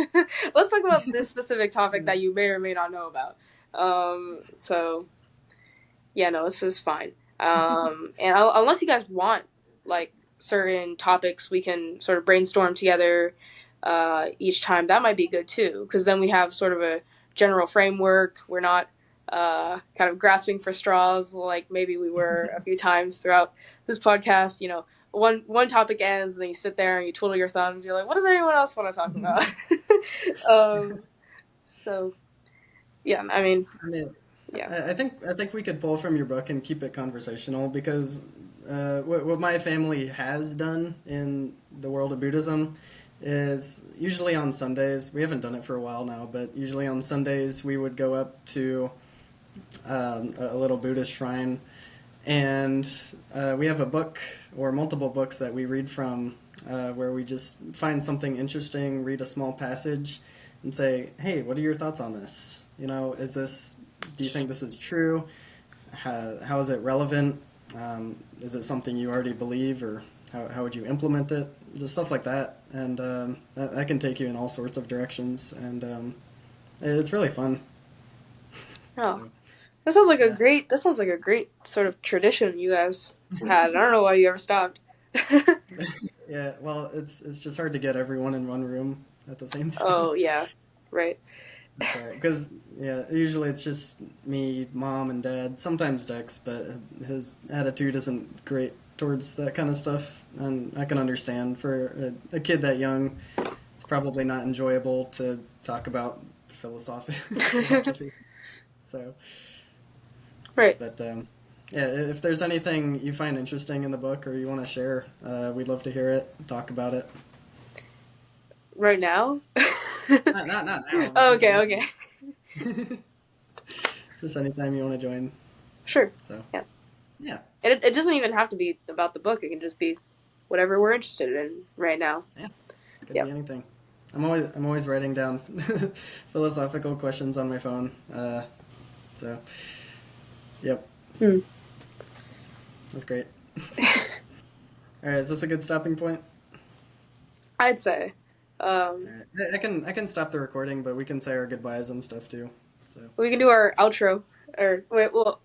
Speaker 3: Let's talk about this specific topic that you may or may not know about. So yeah, no, this is fine. And unless you guys want like certain topics, we can sort of brainstorm together each time. That might be good too, because then we have sort of a general framework. We're not kind of grasping for straws like maybe we were a few times throughout this podcast. One topic ends, and then you sit there and you twiddle your thumbs. You're like, what does anyone else want to talk about? So yeah, I mean,
Speaker 1: I mean,
Speaker 3: yeah.
Speaker 1: I think we could pull from your book and keep it conversational because what my family has done in the world of Buddhism is usually on Sundays. We haven't done it for a while now, but usually on Sundays we would go up to a little Buddhist shrine, and we have a book or multiple books that we read from where we just find something interesting, read a small passage, and say, "Hey, what are your thoughts on this? Do you think this is true? How is it relevant? Is it something you already believe, or how would you implement it? Just stuff like that." And that can take you in all sorts of directions, and it's really fun.
Speaker 3: Oh,
Speaker 1: So, yeah.
Speaker 3: that sounds like a great sort of tradition you guys had. I don't know why you ever stopped.
Speaker 1: Yeah, well, it's just hard to get everyone in one room at the same time.
Speaker 3: Oh yeah, right.
Speaker 1: That's right. Because yeah, usually it's just me, mom, and dad. Sometimes Dex, but his attitude isn't great towards that kind of stuff, and I can understand for a kid that young, it's probably not enjoyable to talk about philosophy. So,
Speaker 3: Right.
Speaker 1: but yeah, if there's anything you find interesting in the book or you want to share, we'd love to hear it. Talk about it.
Speaker 3: Right now.
Speaker 1: Not now, but
Speaker 3: Oh,
Speaker 1: just
Speaker 3: okay.
Speaker 1: anytime.
Speaker 3: Okay.
Speaker 1: Just anytime you want to join.
Speaker 3: Sure.
Speaker 1: So
Speaker 3: Yeah.
Speaker 1: yeah.
Speaker 3: And it doesn't even have to be about the book. It can just be whatever we're interested in right now.
Speaker 1: Yeah, could be
Speaker 3: Yep.
Speaker 1: anything. I'm always writing down philosophical questions on my phone. So yep,
Speaker 3: Hmm.
Speaker 1: that's great. All right, is this a good stopping point?
Speaker 3: I'd say.
Speaker 1: All
Speaker 3: Um,
Speaker 1: right, I can stop the recording, but we can say our goodbyes and stuff too. So
Speaker 3: we can do our outro. Or wait, well,